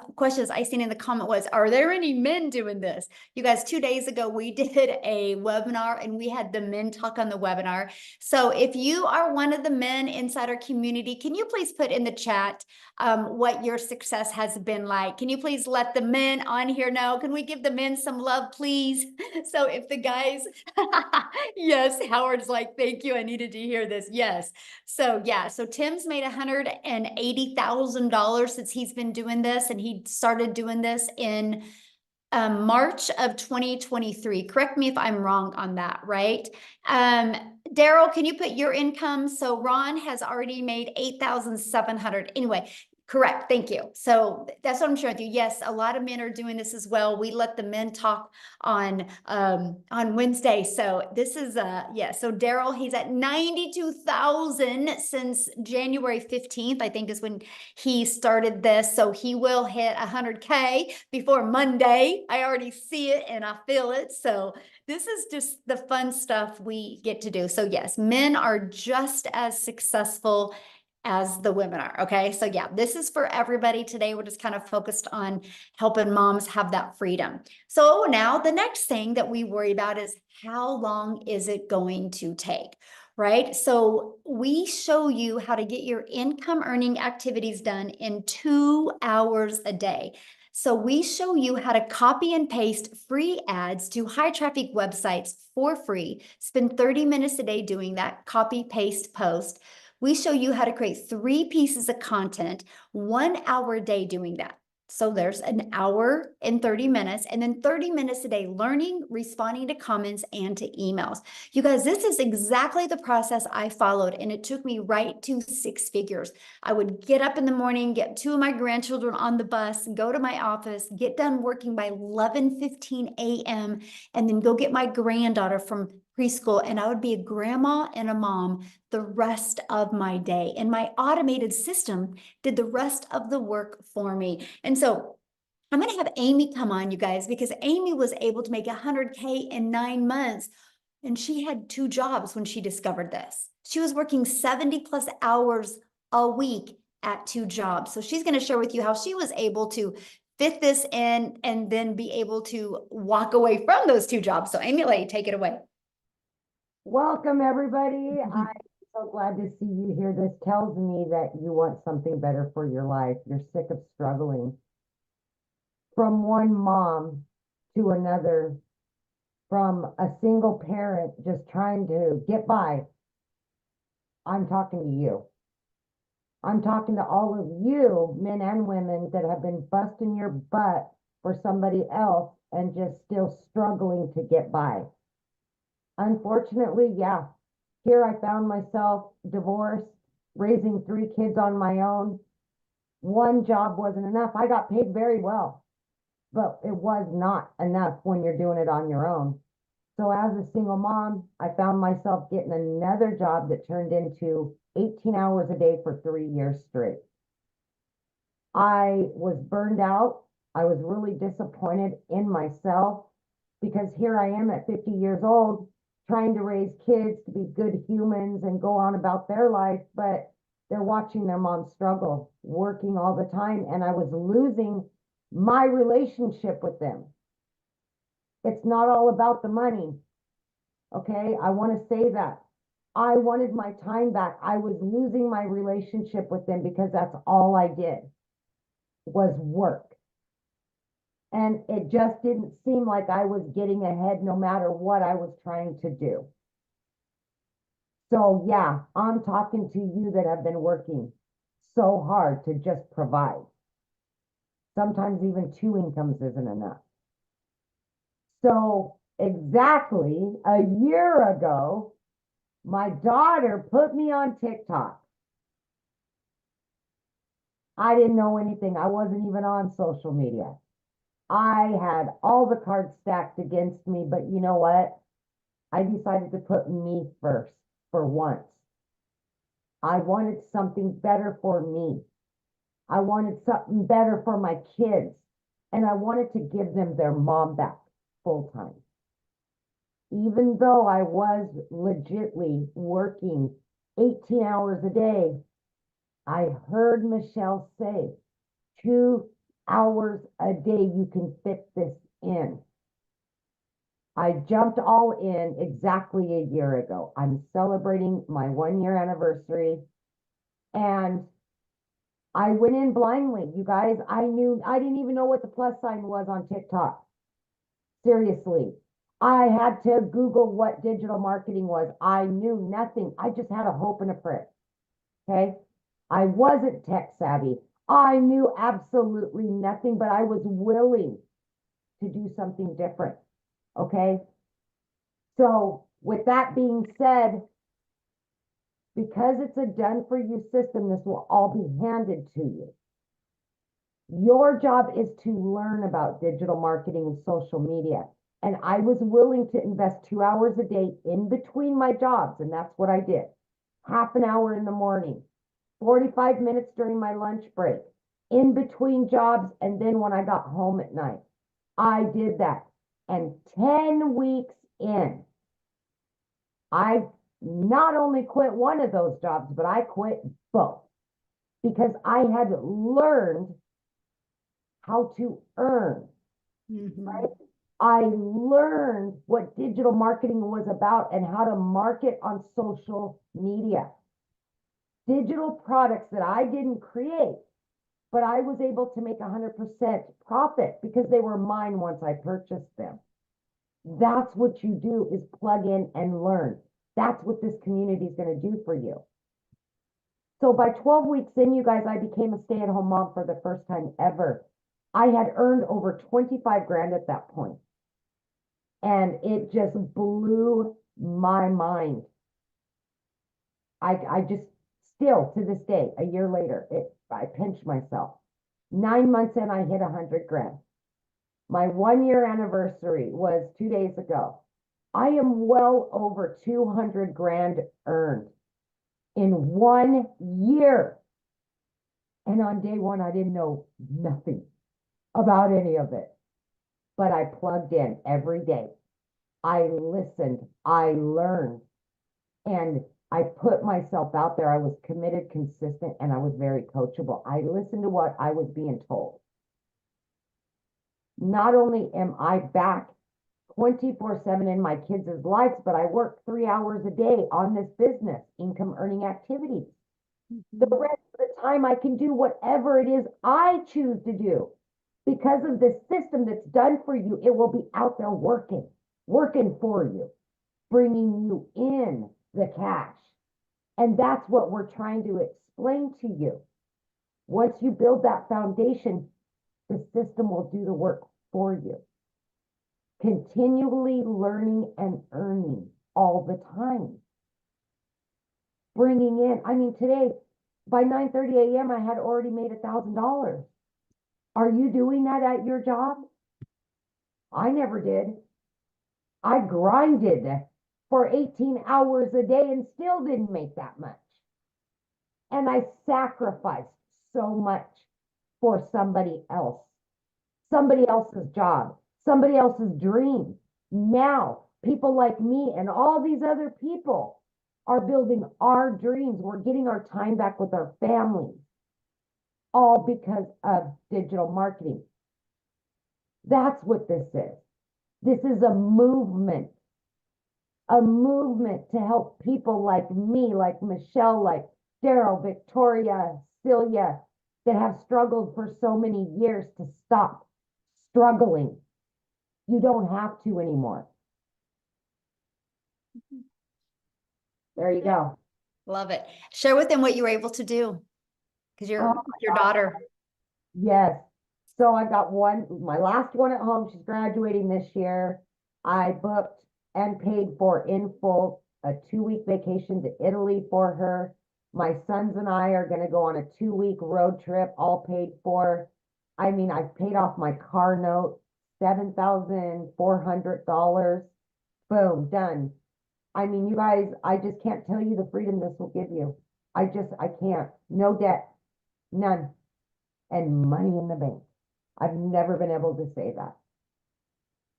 [SPEAKER 1] I seen in the comment was, are there any men doing this? You guys, 2 days ago, we did a webinar and we had the men talk on the webinar. So if you are one of the men inside our community, can you please put in the chat what your success has been like? Can you please let the men on here know? Can we give the men some love, please? So if the guys, yes, Howard's like, thank you, I needed to hear this. Yes. So yeah, so Tim's made $180,000 since he's been doing this, and he started doing this in March of 2023. Correct me if I'm wrong on that, right? Daryl, can you put your income? So Ron has already made 8,700. Anyway, correct. Thank you. So that's what I'm sharing with you. Yes, a lot of men are doing this as well. We let the men talk on Wednesday. So this is yeah. So Daryl, he's at 92,000 since January 15th, I think is when he started this. So he will hit 100K before Monday. I already see it and I feel it. So this is just the fun stuff we get to do. So yes, men are just as successful as the women are. Okay. So yeah, this is for everybody today. We're just kind of focused on helping moms have that freedom. So now the next thing that we worry about is how long is it going to take? Right? So we show you how to get your income earning activities done in 2 hours a day. So we show you how to copy and paste free ads to high traffic websites for free. Spend 30 minutes a day doing that, copy, paste, post. We show you how to create 3 pieces of content, 1 hour a day doing that. So there's an hour and 30 minutes, and then 30 minutes a day learning, responding to comments and to emails. You guys, this is exactly the process I followed, and it took me right to 6 figures. I would get up in the morning, get 2 of my grandchildren on the bus, go to my office, get done working by 11:15 a.m., and then go get my granddaughter from preschool, and I would be a grandma and a mom the rest of my day. And my automated system did the rest of the work for me. And so I'm going to have Amy come on, you guys, because Amy was able to make 100K in 9 months. And she had 2 jobs when she discovered this. She was working 70 plus hours a week at 2 jobs. So she's going to share with you how she was able to fit this in and then be able to walk away from those 2 jobs. So Amy, take it away.
[SPEAKER 5] Welcome, everybody. I'm so glad to see you here. This tells me that you want something better for your life. You're sick of struggling. From one mom to another, from a single parent just trying to get by. I'm talking to you. I'm talking to all of you, men and women, that have been busting your butt for somebody else and just still struggling to get by. Unfortunately, yeah, here I found myself divorced, raising 3 kids on my own. One job wasn't enough. I got paid very well, but it was not enough when you're doing it on your own. So as a single mom, I found myself getting another job that turned into 18 hours a day for 3 years straight. I was burned out. I was really disappointed in myself because here I am at 50 years old, trying to raise kids to be good humans and go on about their life, but they're watching their mom struggle, working all the time, and I was losing my relationship with them. It's not all about the money, okay? I want to say that. I wanted my time back. I was losing my relationship with them because that's all I did was work. And it just didn't seem like I was getting ahead no matter what I was trying to do. So yeah, I'm talking to you that have been working so hard to just provide. Sometimes even 2 incomes isn't enough. So exactly a year ago, my daughter put me on TikTok. I didn't know anything. I wasn't even on social media. I had all the cards stacked against me, but you know what? I decided to put me first for once. I wanted something better for me. I wanted something better for my kids. And I wanted to give them their mom back full time. Even though I was legitly working 18 hours a day, I heard Michelle say, 2 hours a day you can fit this in. I jumped all in exactly a year ago. I'm celebrating my 1-year anniversary, and I went in blindly. You guys, I didn't even know what the plus sign was on TikTok. Seriously. I had to Google what digital marketing was. I knew nothing. I just had a hope and a prayer. Okay. I wasn't tech savvy. I knew absolutely nothing, but I was willing to do something different. Okay. So with that being said, because it's a done for you system, this will all be handed to you. Your job is to learn about digital marketing and social media. And I was willing to invest 2 hours a day in between my jobs. And that's what I did. Half an hour in the morning, 45 minutes during my lunch break, in between jobs. And then when I got home at night, I did that. And 10 weeks in, I not only quit one of those jobs, but I quit both because I had learned how to earn, right? I learned what digital marketing was about and how to market on social media. Digital products that I didn't create, but I was able to make 100% profit because they were mine once I purchased them. That's what you do, is plug in and learn. That's what this community is going to do for you. So by 12 weeks in, you guys, I became a stay-at-home mom for the first time ever. I had earned over 25 grand at that point. And it just blew my mind. I just still to this day, a year later, I pinch myself. 9 months in, I hit 100 grand. My 1-year anniversary was 2 days ago. I am well over 200 grand earned in 1 year. And on day one, I didn't know nothing about any of it, but I plugged in every day. I listened, I learned, and I put myself out there. I was committed, consistent, and I was very coachable. I listened to what I was being told. Not only am I back 24/7 in my kids' lives, but I work 3 hours a day on this business, income earning activities. The rest of the time I can do whatever it is I choose to do. Because of this system that's done for you, it will be out there working for you, bringing you in the cash. And that's what we're trying to explain to you. Once you build that foundation, the system will do the work for you. Continually learning and earning all the time. Bringing in, I mean, today, by 9:30 a.m., I had already made $1,000. Are you doing that at your job? I never did. I grinded for 18 hours a day and still didn't make that much. And I sacrificed so much for somebody else's job, somebody else's dream. Now, people like me and all these other people are building our dreams. We're getting our time back with our families, all because of digital marketing. That's what this is. This is a movement to help people like me, like Michelle, like Daryl, Victoria, Celia, that have struggled for so many years to stop struggling. You don't have to anymore. There you go.
[SPEAKER 1] Love it. Share with them what you were able to do, because your daughter.
[SPEAKER 5] Yes. So I've got my last one at home. She's graduating this year. I booked and paid for in full a 2-week vacation to Italy for her. My sons and I are going to go on a 2-week road trip, all paid for. I mean, I've paid off my car note, $7,400. Boom, done. I mean, you guys, I just can't tell you the freedom this will give you. I can't. No debt, none, and money in the bank. I've never been able to say that.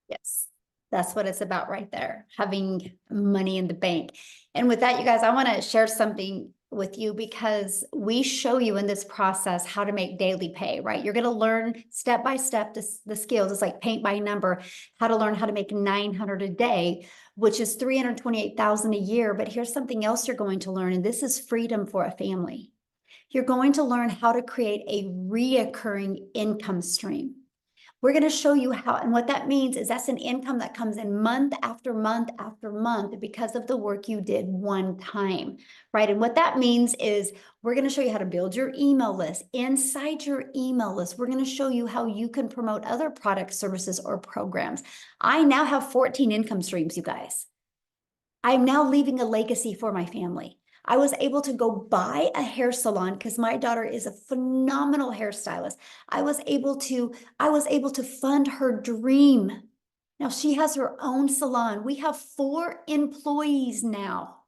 [SPEAKER 1] Yes, that's what it's about right there, having money in the bank. And with that, you guys, I want to share something with you because we show you in this process how to make daily pay, right? You're going to learn step by step the skills. It's like paint by number, how to learn how to make 900 a day, which is 328,000 a year. But here's something else you're going to learn, and this is freedom for a family. You're going to learn how to create a reoccurring income stream. We're going to show you how, and what that means is that's an income that comes in month after month after month because of the work you did one time, right? And what that means is we're going to show you how to build your email list. Inside your email list, we're going to show you how you can promote other products, services, or programs. I now have 14 income streams, you guys. I'm now leaving a legacy for my family. I was able to go buy a hair salon because my daughter is a phenomenal hairstylist. I was able to fund her dream. Now she has her own salon. We have 4 employees now.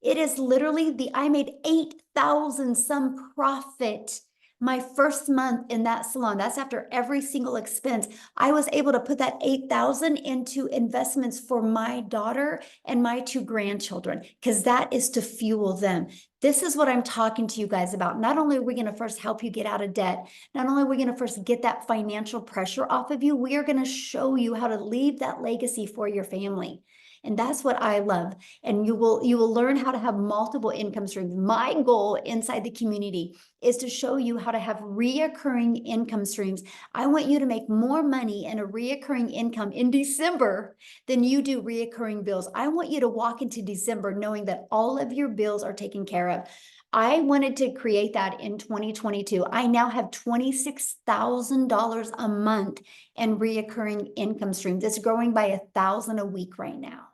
[SPEAKER 1] It is literally I made 8,000 some profit my first month in that salon. That's after every single expense. I was able to put that 8,000 into investments for my daughter and my 2 grandchildren, because that is to fuel them. This is what I'm talking to you guys about. Not only are we going to first help you get out of debt, not only are we going to first get that financial pressure off of you, we are going to show you how to leave that legacy for your family. And that's what I love. And you will learn how to have multiple income streams. My goal inside the community is to show you how to have reoccurring income streams. I want you to make more money in a reoccurring income in December than you do reoccurring bills. I want you to walk into December knowing that all of your bills are taken care of. I wanted to create that in 2022. I now have $26,000 a month in reoccurring income streams. It's growing by 1,000 a week right now.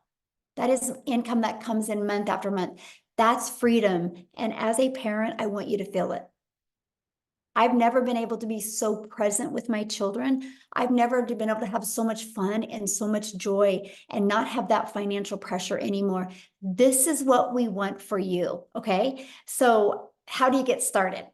[SPEAKER 1] That is income that comes in month after month. That's freedom. And as a parent, I want you to feel it. I've never been able to be so present with my children. I've never been able to have so much fun and so much joy and not have that financial pressure anymore. This is what we want for you, okay? So how do you get started?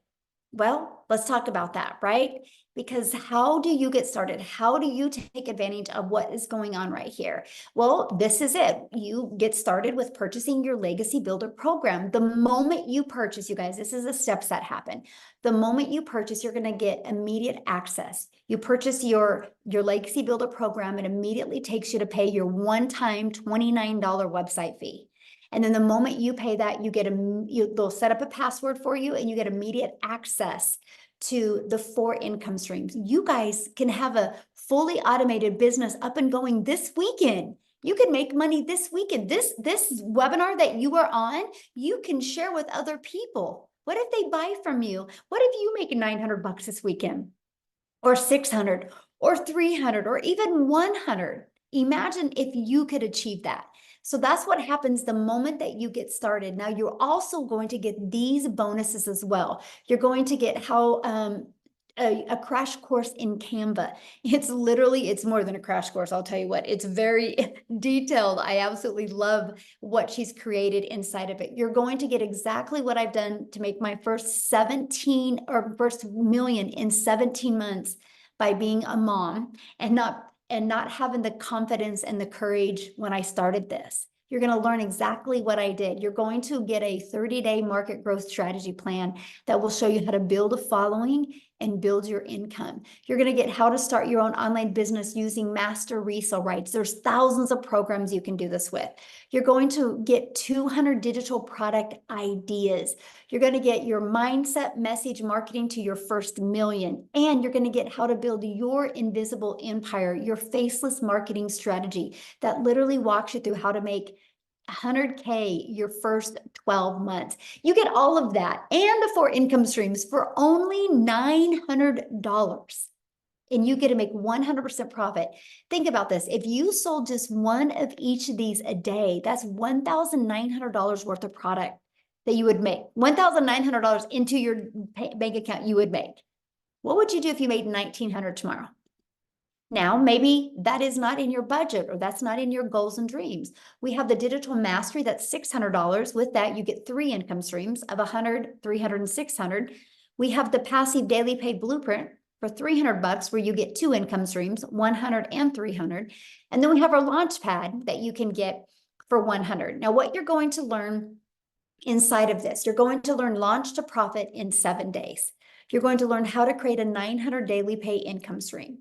[SPEAKER 1] Well, let's talk about that, right? Because how do you get started? How do you take advantage of what is going on right here? Well, this is it. You get started with purchasing your Legacy Builder program. The moment you purchase, you guys, this is the steps that happen. The moment you purchase, you're going to get immediate access. You purchase your Legacy Builder program, it immediately takes you to pay your one-time $29 website fee. And then the moment you pay that, they'll set up a password for you and you get immediate access to the 4 income streams. You guys can have a fully automated business up and going this weekend. You can make money this weekend. This webinar that you are on, you can share with other people. What if they buy from you? What if you make $900 this weekend? Or 600 or 300 or even 100? Imagine if you could achieve that. So that's what happens the moment that you get started. Now you're also going to get these bonuses as well. You're going to get a crash course in Canva. It's more than a crash course. I'll tell you what, it's very detailed. I absolutely love what she's created inside of it. You're going to get exactly what I've done to make my first first million in 17 months by being a mom and not having the confidence and the courage when I started this. You're going to learn exactly what I did. You're going to get a 30-day market growth strategy plan that will show you how to build a following and build your income. You're going to get how to start your own online business using master resale rights. There's thousands of programs you can do this with. You're going to get 200 digital product ideas. You're going to get your mindset message marketing to your first million. And you're going to get how to build your invisible empire, your faceless marketing strategy that literally walks you through how to make 100K your first 12 months. You get all of that and the 4 income streams for only $900. and you get to make 100% profit. Think about this. If you sold just one of each of these a day, that's $1,900 worth of product that you would make. $1,900 into your bank account you would make. What would you do if you made $1,900 tomorrow? Now, maybe that is not in your budget or that's not in your goals and dreams. We have the digital mastery, that's $600. With that, you get 3 income streams of 100, 300, and 600. We have the passive daily pay blueprint for $300 where you get 2 income streams, 100 and 300. And then we have our launch pad that you can get for 100. Now, what you're going to learn inside of this, you're going to learn launch to profit in 7 days. You're going to learn how to create a 900 daily pay income stream.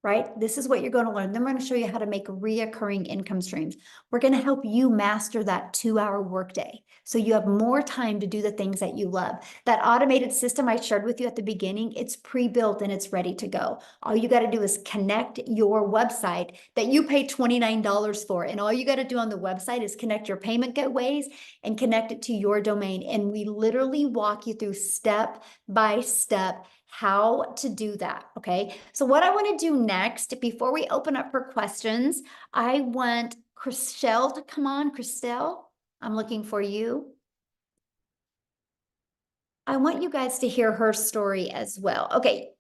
[SPEAKER 1] Right? This is what you're going to learn. Then we're going to show you how to make reoccurring income streams. We're going to help you master that 2-hour workday so you have more time to do the things that you love. That automated system I shared with you at the beginning, it's pre-built and it's ready to go. All you got to do is connect your website that you pay $29 for. And all you got to do on the website is connect your payment gateways and connect it to your domain. And we literally walk you through step by step how to do that, okay? So what I want to do next, before we open up for questions, I want Christelle to come on. Christelle, I'm looking for you. I want you guys to hear her story as well. Okay,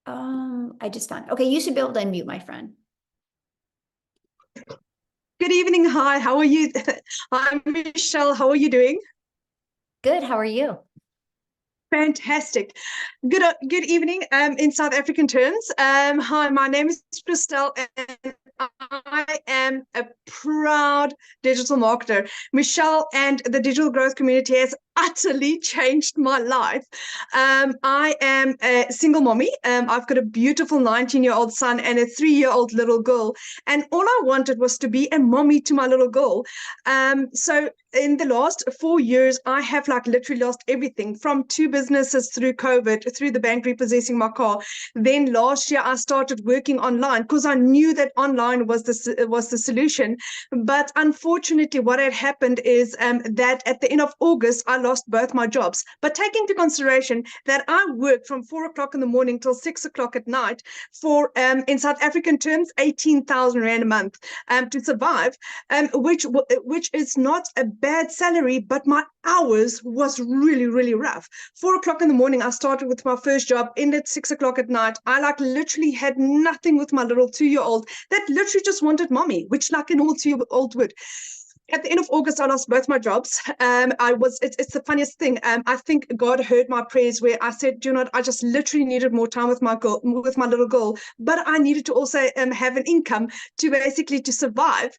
[SPEAKER 1] I just found, okay, you should be able to unmute, my friend.
[SPEAKER 6] Good evening. Hi, how are you? I'm Michelle. How are you doing?
[SPEAKER 1] Good, how are you?
[SPEAKER 6] Fantastic. Good evening. In South African terms. Hi, my name is Christelle, and I am a proud digital marketer. Michelle and the digital growth community has utterly changed my life. I am a single mommy. I've got a beautiful 19-year-old son and a 3-year-old little girl. And all I wanted was to be a mommy to my little girl. So in the last 4 years, I have literally lost everything from 2 businesses through COVID, through the bank repossessing my car. Then last year, I started working online because I knew that online was the solution. But unfortunately, what had happened is that at the end of August, I lost both my jobs. But take into consideration that I worked from 4 o'clock in the morning till 6 o'clock at night for, in South African terms, 18,000 Rand a month to survive, which is not a bad salary, but my hours was really, really rough. 4 o'clock in the morning, I started with my first job, ended 6 o'clock at night. I literally had nothing with my little 2-year-old that literally just wanted mommy, which like a normal 2-year-old would. At the end of August, I lost both my jobs. It's the funniest thing. I think God heard my prayers where I said, do you know what, I just literally needed more time with my little girl, but I needed to also have an income to basically to survive.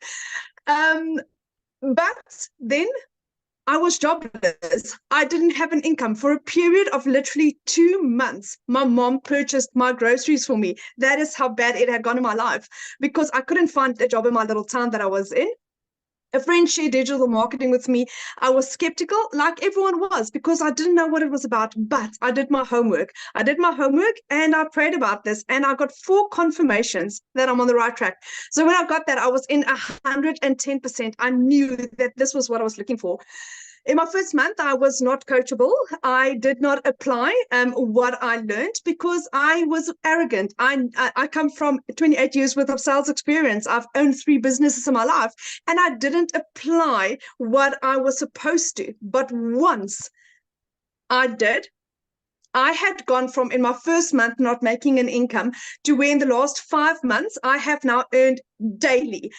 [SPEAKER 6] But then I was jobless. I didn't have an income. For a period of literally 2 months, my mom purchased my groceries for me. That is how bad it had gone in my life, because I couldn't find a job in my little town that I was in. A friend shared digital marketing with me. I was skeptical, like everyone was, because I didn't know what it was about, but I did my homework. And I prayed about this, and I got 4 confirmations that I'm on the right track. So when I got that, I was in 110%. I knew that this was what I was looking for. In my first month, I was not coachable. I did not apply what I learned because I was arrogant. I come from 28 years worth of sales experience. I've owned 3 businesses in my life, and I didn't apply what I was supposed to. But once I did, I had gone from, in my first month, not making an income to where in the last 5 months, I have now earned daily.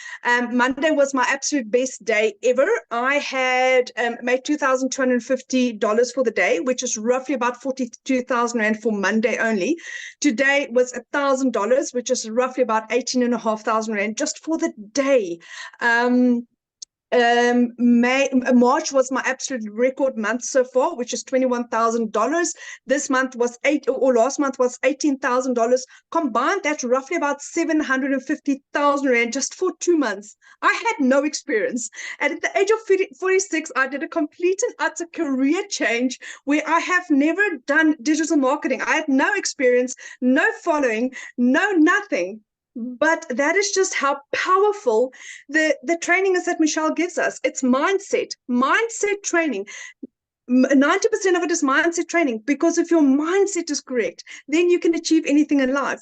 [SPEAKER 6] Monday was my absolute best day ever. I had made $2,250 for the day, which is roughly about 42,000 Rand for Monday only. Today was $1,000, which is roughly about 18,500 Rand just for the day. March was my absolute record month so far, which is $21,000. This month was last month was $18,000. Combined, that's roughly about 750,000 Rand just for 2 months. I had no experience. And at the age of 46, I did a complete and utter career change where I have never done digital marketing. I had no experience, no following, no nothing. But that is just how powerful the training is that Michelle gives us. It's mindset training. 90% of it is mindset training, because if your mindset is correct, then you can achieve anything in life.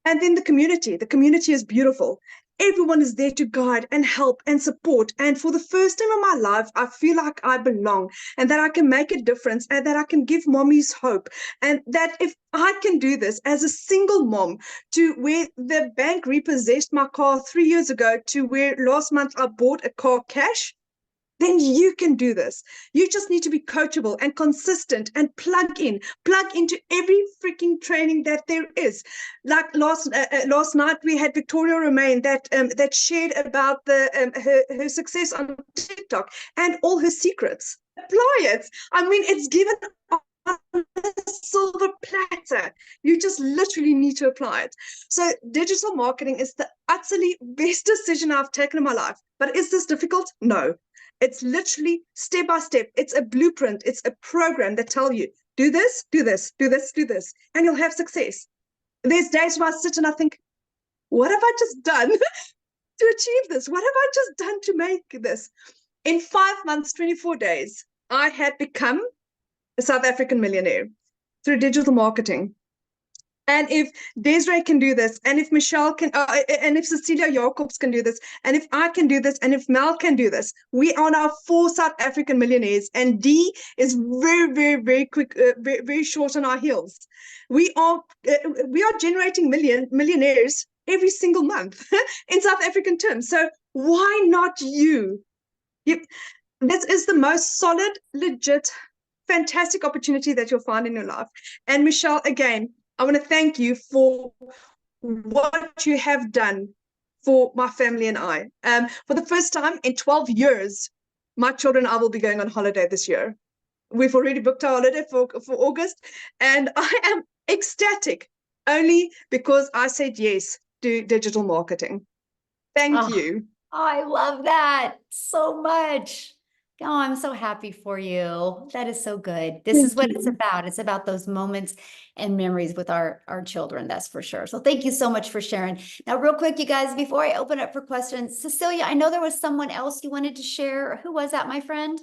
[SPEAKER 6] And then the community is beautiful. Everyone is there to guide and help and support. And for the first time in my life, I feel like I belong and that I can make a difference and that I can give mommies hope. And that if I can do this as a single mom, to where the bank repossessed my car 3 years ago, to where last month I bought a car cash, then you can do this. You just need to be coachable and consistent and plug into every freaking training that there is. Like last night, we had Victoria Romain that shared about her success on TikTok and all her secrets. Apply it. I mean, it's given on a silver platter. You just literally need to apply it. So digital marketing is the utterly best decision I've taken in my life. But is this difficult? No. It's literally step by step. It's a blueprint. It's a program that tells you, do this, do this, do this, do this, and you'll have success. There's days where I sit and I think, what have I just done to achieve this? What have I just done to make this? In 5 months, 24 days, I had become a South African millionaire through digital marketing. And if Desiree can do this, and if Michelle can, and if Cecilia Jacobs can do this, and if I can do this, and if Mel can do this, we are now 4 South African millionaires, and D is very, very, very quick, very, very short on our heels. We are generating millionaires every single month in South African terms. So why not you? This is the most solid, legit, fantastic opportunity that you'll find in your life. And Michelle, again, I want to thank you for what you have done for my family and I. For the first time in 12 years, my children and I will be going on holiday this year. We've already booked our holiday for August, and I am ecstatic only because I said yes to digital marketing. Thank you.
[SPEAKER 1] I love that so much. Oh, I'm so happy for you. That is so good. This is what it's about. It's about those moments and memories with our children, that's for sure. So thank you so much for sharing. Now, real quick, you guys, before I open up for questions, Cecilia, I know there was someone else you wanted to share. Who was that, my friend?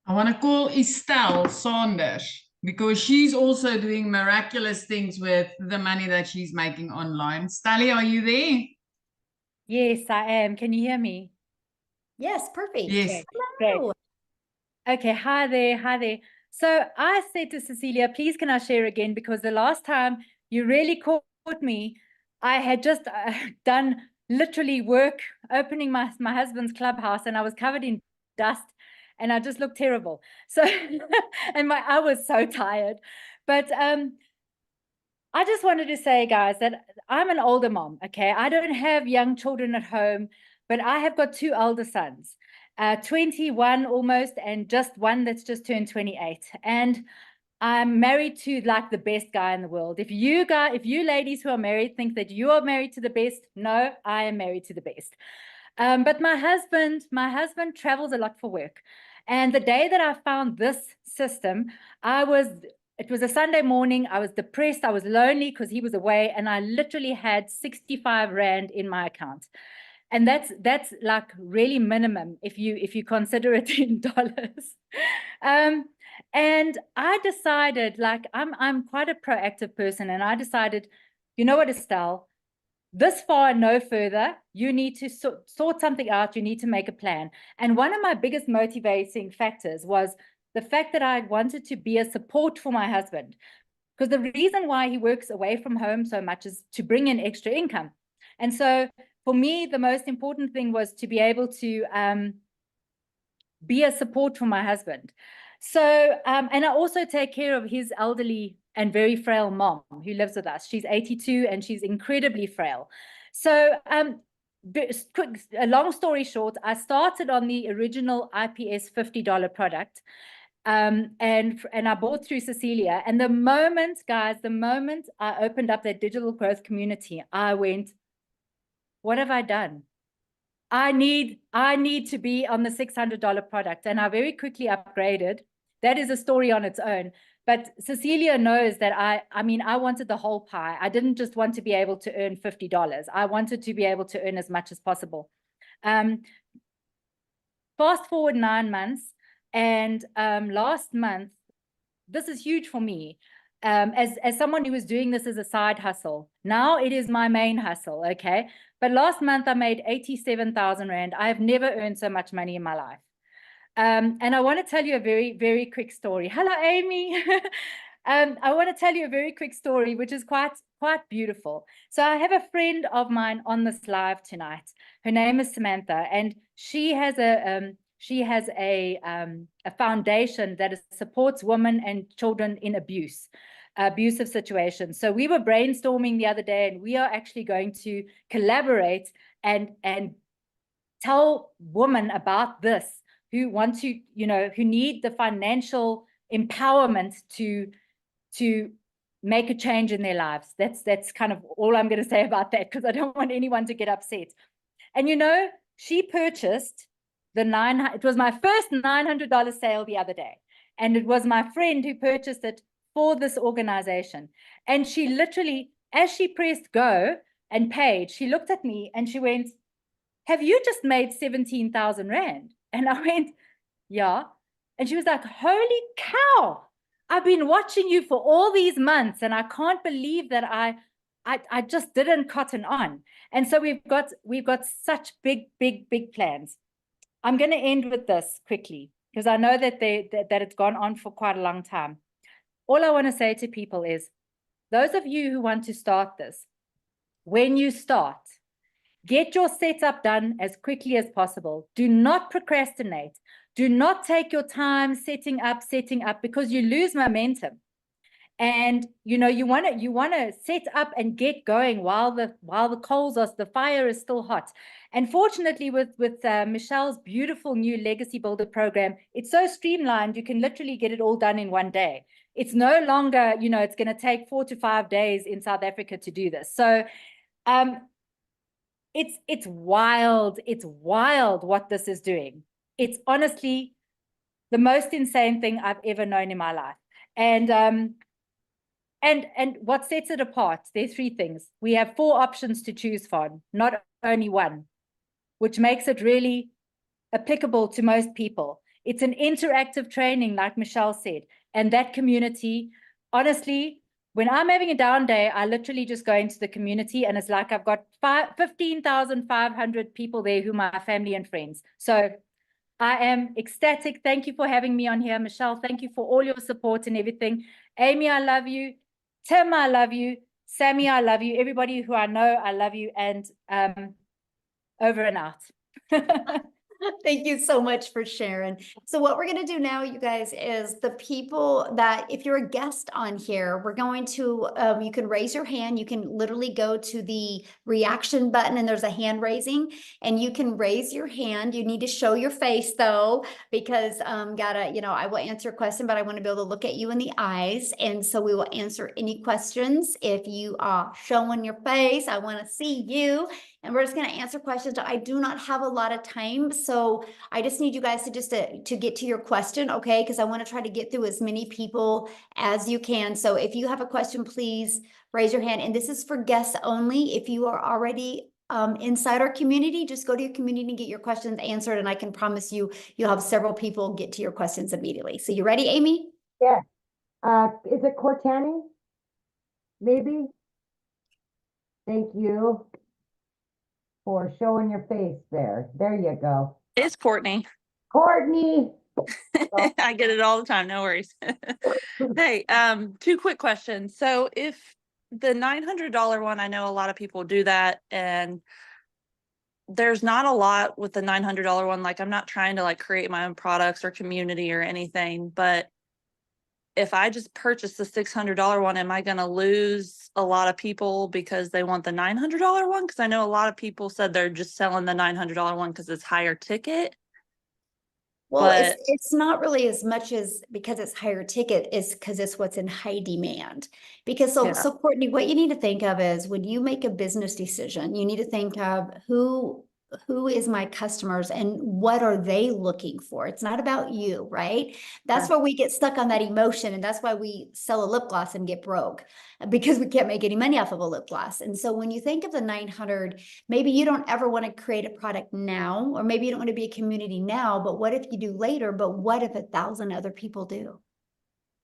[SPEAKER 3] I want to call Estelle Saunders because she's also doing miraculous things with the money that she's making online. Stally, are you there?
[SPEAKER 7] Yes, I am. Can you hear me?
[SPEAKER 1] Yes, perfect.
[SPEAKER 3] Yes.
[SPEAKER 1] Hello.
[SPEAKER 7] Okay, hi there, hi there. So I said to Cecilia, please can I share again? Because the last time you really caught me, I had just done literally work opening my husband's clubhouse and I was covered in dust and I just looked terrible. So, and I was so tired. But I just wanted to say, guys, that I'm an older mom, okay? I don't have young children at home, but I have got 2 elder sons, 21 almost, and just one that's just turned 28. And I'm married to like the best guy in the world. If you ladies who are married think that you are married to the best, no, I am married to the best. But my husband travels a lot for work. And the day that I found this system, it was a Sunday morning. I was depressed. I was lonely because he was away. And I literally had 65 Rand in my account. And that's like really minimum if you consider it in dollars. And I decided, like, I'm quite a proactive person. And I decided, you know what, Estelle, this far and no further, you need to sort something out. You need to make a plan. And one of my biggest motivating factors was the fact that I wanted to be a support for my husband, because the reason why he works away from home so much is to bring in extra income. And so for me, the most important thing was to be able to be a support for my husband. So, and I also take care of his elderly and very frail mom who lives with us. She's 82 and she's incredibly frail. So, a long story short, I started on the original IPS $50 product. And I bought through Cecilia. And the moment I opened up that digital growth community, I went, what have I done? I need to be on the $600 product. And I very quickly upgraded. That is a story on its own. But Cecilia knows that I mean, I wanted the whole pie. I didn't just want to be able to earn $50. I wanted to be able to earn as much as possible. Fast forward 9 months. And last month, this is huge for me. as someone who was doing this as a side hustle. Now it is my main hustle, okay? But last month I made 87,000 Rand. I have never earned so much money in my life. And I want to tell you a very, very quick story. Hello, Amy. I want to tell you a very quick story, which is quite beautiful. So I have a friend of mine on this live tonight. Her name is Samantha, and she has a foundation that supports women and children in abusive situations. So we were brainstorming the other day, and we are actually going to collaborate and tell women about this who want to, who need the financial empowerment to make a change in their lives. That's kind of all I'm going to say about that, because I don't want anyone to get upset. And she purchased it was my first $900 sale the other day. And it was my friend who purchased it for this organization. And she literally, as she pressed go and paid, she looked at me and she went, "Have you just made 17,000 Rand?" And I went, "Yeah." And she was like, "Holy cow, I've been watching you for all these months and I can't believe that I just didn't cotton on." And so we've got such big plans. I'm going to end with this quickly, because I know that it's gone on for quite a long time. All I want to say to people is, those of you who want to start this, when you start, get your setup done as quickly as possible. Do not procrastinate. Do not take your time setting up, because you lose momentum. And you want to set up and get going while the the fire is still hot. And fortunately, with Michelle's beautiful new Legacy Builder program, it's so streamlined, you can literally get it all done in one day. It's no longer, it's going to take 4 to 5 days in South Africa to do this. So it's wild. It's wild what this is doing. It's honestly the most insane thing I've ever known in my life. And what sets it apart, there are 3 things. We have 4 options to choose from, not only one, which makes it really applicable to most people. It's an interactive training, like Michelle said, and that community, honestly, when I'm having a down day, I literally just go into the community, and it's like I've got 15,500 people there who are my family and friends. So I am ecstatic. Thank you for having me on here, Michelle. Thank you for all your support and everything. Amy, I love you. Tim, I love you. Sammy, I love you. Everybody who I know, I love you. And over and out.
[SPEAKER 1] Thank you so much for sharing. So what we're going to do now, you guys, is the people that, if you're a guest on here, we're going to, you can raise your hand. You can literally go to the reaction button and there's a hand raising, and you can raise your hand. You need to show your face though, because I will answer a question, but I want to be able to look at you in the eyes. And so we will answer any questions. If you are showing your face, I want to see you. And we're just going to answer questions. I do not have a lot of time, so I just need you guys to get to your question, okay? Because I want to try to get through as many people as you can. So if you have a question, please raise your hand. And this is for guests only. If you are already inside our community, just go to your community and get your questions answered. And I can promise you, you'll have several people get to your questions immediately. So you ready, Amy?
[SPEAKER 5] Yeah. Is it Cortani? Maybe? Thank you for showing your face there. There you go.
[SPEAKER 8] It's Courtney.
[SPEAKER 5] Courtney.
[SPEAKER 8] I get it all the time. No worries. Hey, 2 quick questions. So if the $900 one, I know a lot of people do that, and there's not a lot with the $900 one. Like, I'm not trying to create my own products or community or anything, but if I just purchase the $600 one, am I going to lose a lot of people because they want the $900 one? Because I know a lot of people said they're just selling the $900 one because it's higher ticket.
[SPEAKER 1] Well, it's not really as much as because it's higher ticket, is because it's what's in high demand. Because so Courtney, what you need to think of is when you make a business decision, you need to think of who is my customers and what are they looking for? It's not about you, right? That's where we get stuck on that emotion. And that's why we sell a lip gloss and get broke, because we can't make any money off of a lip gloss. And so when you think of the 900, maybe you don't ever want to create a product now, or maybe you don't want to be a community now, but what if you do later? But what if 1,000 other people do?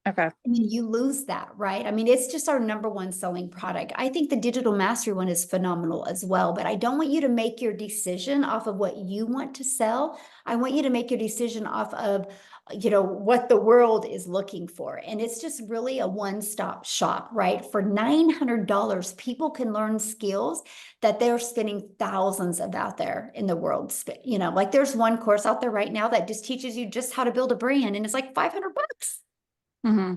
[SPEAKER 8] Okay.
[SPEAKER 1] I mean, you lose that, right? I mean, it's just our number one selling product. I think the digital mastery one is phenomenal as well, but I don't want you to make your decision off of what you want to sell. I want you to make your decision off of, what the world is looking for. And it's just really a one-stop shop, right? For $900, people can learn skills that they're spending thousands of out there in the world. Like there's one course out there right now that just teaches you just how to build a brand, and it's like $500.
[SPEAKER 8] Mm-hmm.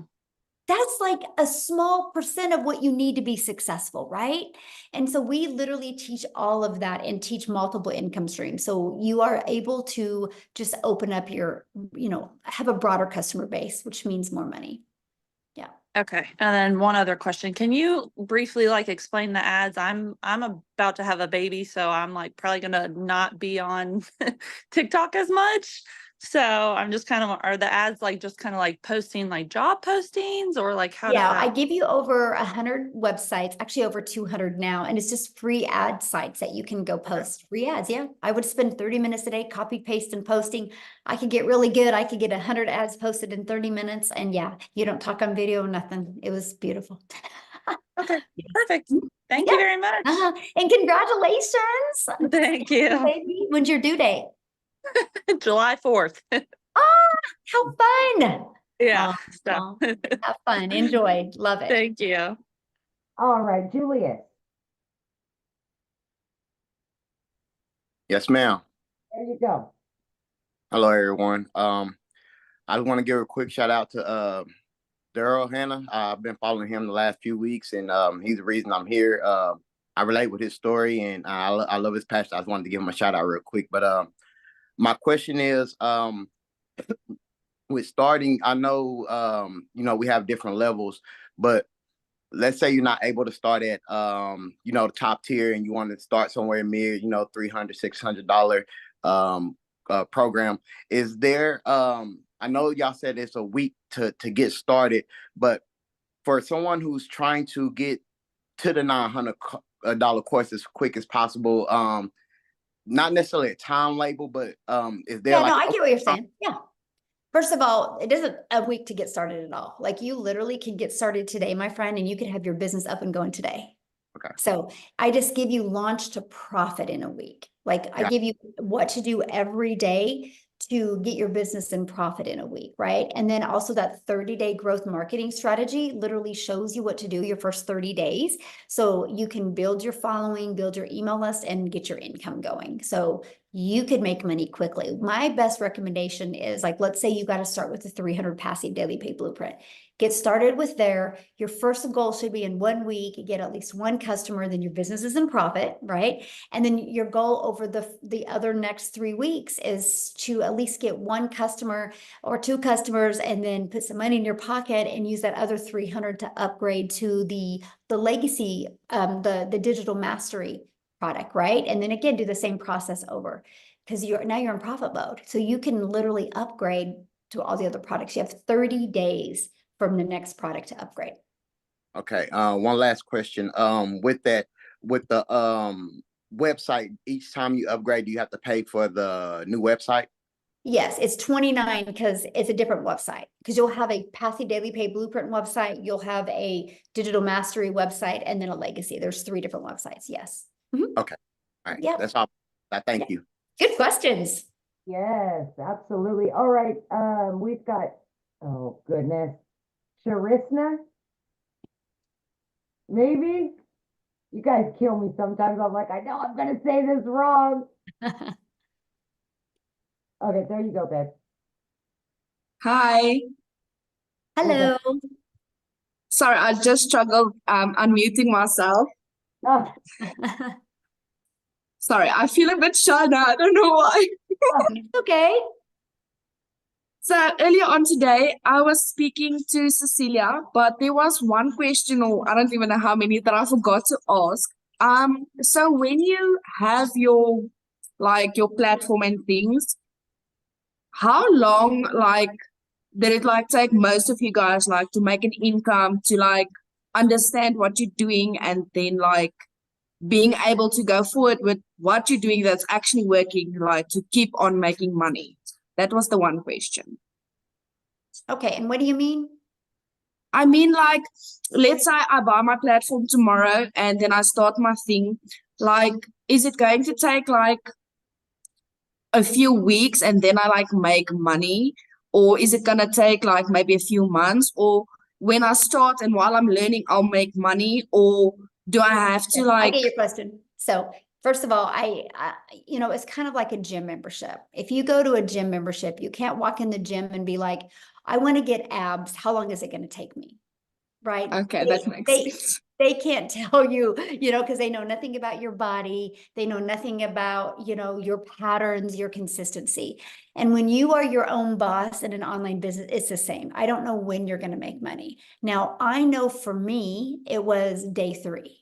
[SPEAKER 1] That's like a small percent of what you need to be successful, right? And so we literally teach all of that and teach multiple income streams. So you are able to just open up your, have a broader customer base, which means more money. Yeah.
[SPEAKER 8] Okay. And then one other question. Can you briefly explain the ads? I'm about to have a baby, so I'm probably gonna not be on TikTok as much. So I'm just are the ads just posting job postings, or how does
[SPEAKER 1] Yeah,
[SPEAKER 8] that?
[SPEAKER 1] I give you over 100 websites, actually over 200 now, and it's just free ad sites that you can go post. Free ads, yeah. I would spend 30 minutes a day copy, paste, and posting. I could get really good. I could get 100 ads posted in 30 minutes, and yeah, you don't talk on video, nothing. It was beautiful.
[SPEAKER 8] Okay, perfect. Thank you very much.
[SPEAKER 1] And congratulations.
[SPEAKER 8] Thank you.
[SPEAKER 1] Baby, when's your due date?
[SPEAKER 8] July 4th.
[SPEAKER 1] How fun.
[SPEAKER 8] Yeah.
[SPEAKER 1] Well, have fun. Enjoy. Love it.
[SPEAKER 8] Thank you.
[SPEAKER 5] All right, Julius.
[SPEAKER 9] Yes, ma'am.
[SPEAKER 5] There you go.
[SPEAKER 9] Hello, everyone. I just want to give a quick shout out to Daryl Hannah. I've been following him the last few weeks, and he's the reason I'm here. I relate with his story, and I love his passion. I just wanted to give him a shout out real quick. But my question is, with starting, I know we have different levels, but let's say you're not able to start at the top tier, and you want to start somewhere mid, $300, $600 program. Is there I know y'all said it's a week to get started, but for someone who's trying to get to the $900 course as quick as possible, not necessarily a time label, but is there
[SPEAKER 1] I get what you're saying. Yeah. First of all, it isn't a week to get started at all. You literally can get started today, my friend, and you can have your business up and going today.
[SPEAKER 9] Okay.
[SPEAKER 1] So I just give you launch to profit in a week. I give you what to do every day to get your business in profit in a week, right? And then also that 30-day growth marketing strategy literally shows you what to do your first 30 days. So you can build your following, build your email list, and get your income going. So you could make money quickly. My best recommendation is let's say you got to start with the 300 passive daily pay blueprint. Get started with there. Your first goal should be in 1 week, get at least one customer, then your business is in profit, right? And then your goal over the other next 3 weeks is to at least get one customer or two customers, and then put some money in your pocket and use that other 300 to upgrade to the legacy, the digital mastery product, right? And then again, do the same process over, because now you're in profit mode. So you can literally upgrade to all the other products. You have 30 days from the next product to upgrade.
[SPEAKER 9] Okay. One last question. With the website, each time you upgrade, do you have to pay for the new website?
[SPEAKER 1] Yes, it's $29 because it's a different website. Because you'll have a passive daily pay blueprint website, you'll have a digital mastery website, and then a legacy. There's 3 different websites. Yes. Mm-hmm.
[SPEAKER 9] Okay. All right.
[SPEAKER 1] Yeah.
[SPEAKER 9] That's all. Thank you.
[SPEAKER 1] Good questions.
[SPEAKER 5] Yes, absolutely. All right. We've got, oh goodness, Sharisna. Maybe you guys kill me sometimes. I'm I know I'm gonna say this wrong. Okay, there you go, babe.
[SPEAKER 6] Hi.
[SPEAKER 1] Hello.
[SPEAKER 6] Sorry, I just struggled unmuting myself.
[SPEAKER 5] Oh,
[SPEAKER 6] Sorry, I feel a bit shy now. I don't know why.
[SPEAKER 1] Okay.
[SPEAKER 6] So earlier on today, I was speaking to Cecilia, but there was one question, or I don't even know how many, that I forgot to ask. So when you have your your platform and things, how long did it take most of you guys to make an income, to understand what you're doing, and then being able to go forward with what you're doing that's actually working, to keep on making money? That was the one question.
[SPEAKER 1] Okay, and what do you mean?
[SPEAKER 6] I mean, like, let's say I buy my platform tomorrow and then I start my thing. Like, is it going to take like a few weeks and then I like make money? Or is it gonna take like maybe a few months? Or when I start and while I'm learning, I'll make money? Or do I have to
[SPEAKER 1] I
[SPEAKER 6] like,
[SPEAKER 1] get your question. So first of all, you know, it's kind of like a gym membership. If you go to a gym membership, you can't walk in the gym and be like, I want to get abs. How long is it going to take me? Right?
[SPEAKER 6] okay, that makes
[SPEAKER 1] They,
[SPEAKER 6] sense.
[SPEAKER 1] they can't tell you, you know, because they know nothing about your body. They know nothing about, you know, your patterns, your consistency. And when you are your own boss in an online business, it's the same. I don't know when you're going to make money. Now, I know for me, it was day 3.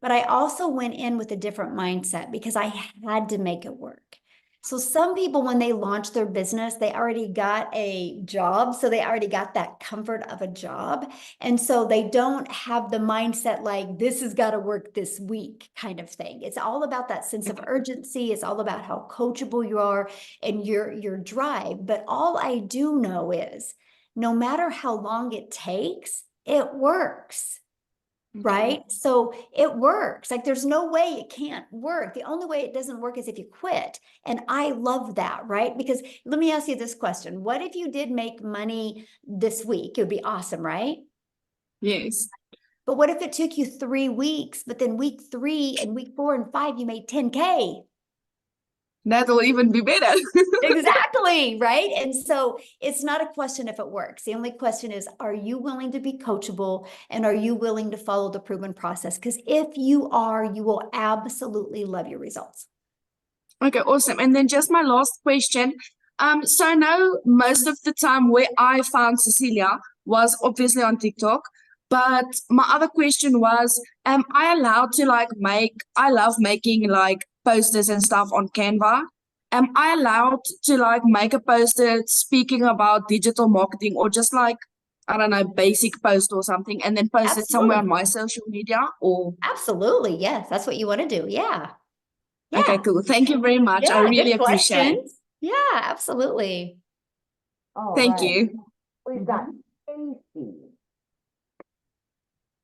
[SPEAKER 1] But I also went in with a different mindset because I had to make it work. So some people, when they launch their business, they already got a job. So they already got that comfort of a job. And so they don't have the mindset like, this has got to work this week kind of thing. It's all about that sense of urgency. It's all about how coachable you are and your drive. But all I do know is no matter how long it takes, it works. Right? So it works. Like there's no way it can't work. The only way it doesn't work is if you quit. And I love that, right? Because let me ask you this question. What if you did make money this week? It would be awesome, right?
[SPEAKER 6] Yes.
[SPEAKER 1] But what if it took you 3 weeks, but then week 3 and week 4 and 5, you made 10K?
[SPEAKER 6] That'll even be better.
[SPEAKER 1] Exactly, right? And so it's not a question if it works. The only question is, are you willing to be coachable and are you willing to follow the proven process? Because if you are, you will absolutely love your results.
[SPEAKER 6] Okay, awesome. And then just my last question. So I know most of the time where I found Cecilia was obviously on TikTok, but my other question was, am I allowed to like I love making like posters and stuff on Canva. Am I allowed to like make a poster speaking about digital marketing or just like, I don't know, basic post or something and then post it somewhere on my social media or?
[SPEAKER 1] Absolutely. Yes, that's what you want to do. Yeah. Yeah.
[SPEAKER 6] Okay, cool. Thank you very much. I
[SPEAKER 1] Yeah,
[SPEAKER 6] really
[SPEAKER 1] good
[SPEAKER 6] appreciate it.
[SPEAKER 1] questions. Yeah, absolutely.
[SPEAKER 5] All
[SPEAKER 6] Thank
[SPEAKER 5] right.
[SPEAKER 6] you.
[SPEAKER 5] We've got Stacy.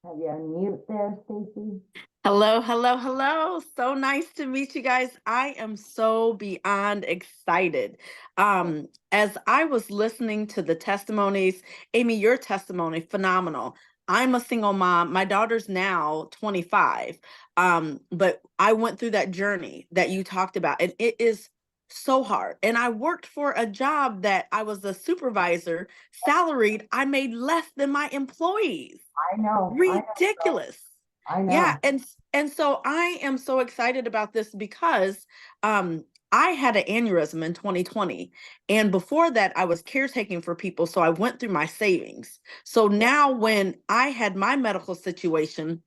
[SPEAKER 5] Have you unmute there, Stacy?
[SPEAKER 8] Hello, hello, hello. So nice to meet you guys. I am so beyond excited. As I was listening to the testimonies, Amy, your testimony, phenomenal. I'm a single mom. My daughter's now 25. But I went through that journey that you talked about, and it is so hard. And I worked for a job that I was a supervisor, salaried. I made less than my employees.
[SPEAKER 5] I know.
[SPEAKER 8] Ridiculous.
[SPEAKER 5] I know.
[SPEAKER 8] Yeah, and so I am so excited about this because I had an aneurysm in 2020, and before that I was caretaking for people, so I went through my savings. So now when I had my medical situation,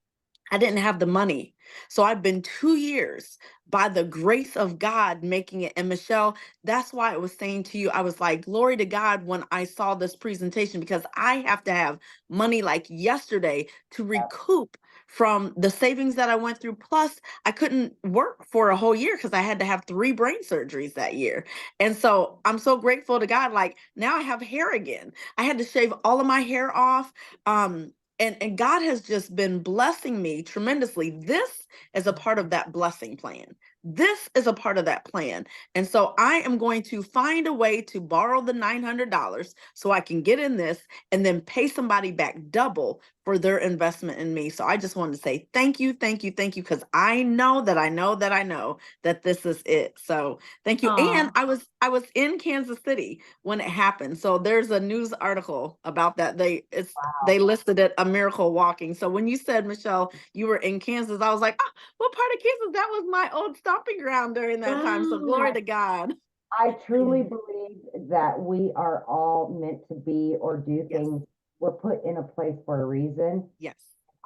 [SPEAKER 8] I didn't have the money. So I've been 2 years by the grace of God making it. And Michelle, that's why I was saying to you, I was like, glory to God when I saw this presentation, because I have to have money like yesterday to recoup from the savings that I went through. Plus, I couldn't work for a whole year because I had to have 3 brain surgeries that year. And so I'm so grateful to God. Like now I have hair again. I had to shave all of my hair off. And God has just been blessing me tremendously. This is a part of that blessing plan. This is a part of that plan. And so I am going to find a way to borrow the $900 so I can get in this and then pay somebody back double for their investment in me. So I just wanted to say thank you, thank you, thank you, because I know that I know that I know that this is it. So thank you. And I was in Kansas City when it happened. So there's a news article about that. They listed it a miracle walking. So when you said, Michelle, you were in Kansas, I was like, oh, what part of Kansas? That was my old stomping ground during that time. So glory to God.
[SPEAKER 5] I truly believe that we are all meant to be or do things. We're put in a place for a reason.
[SPEAKER 8] Yes.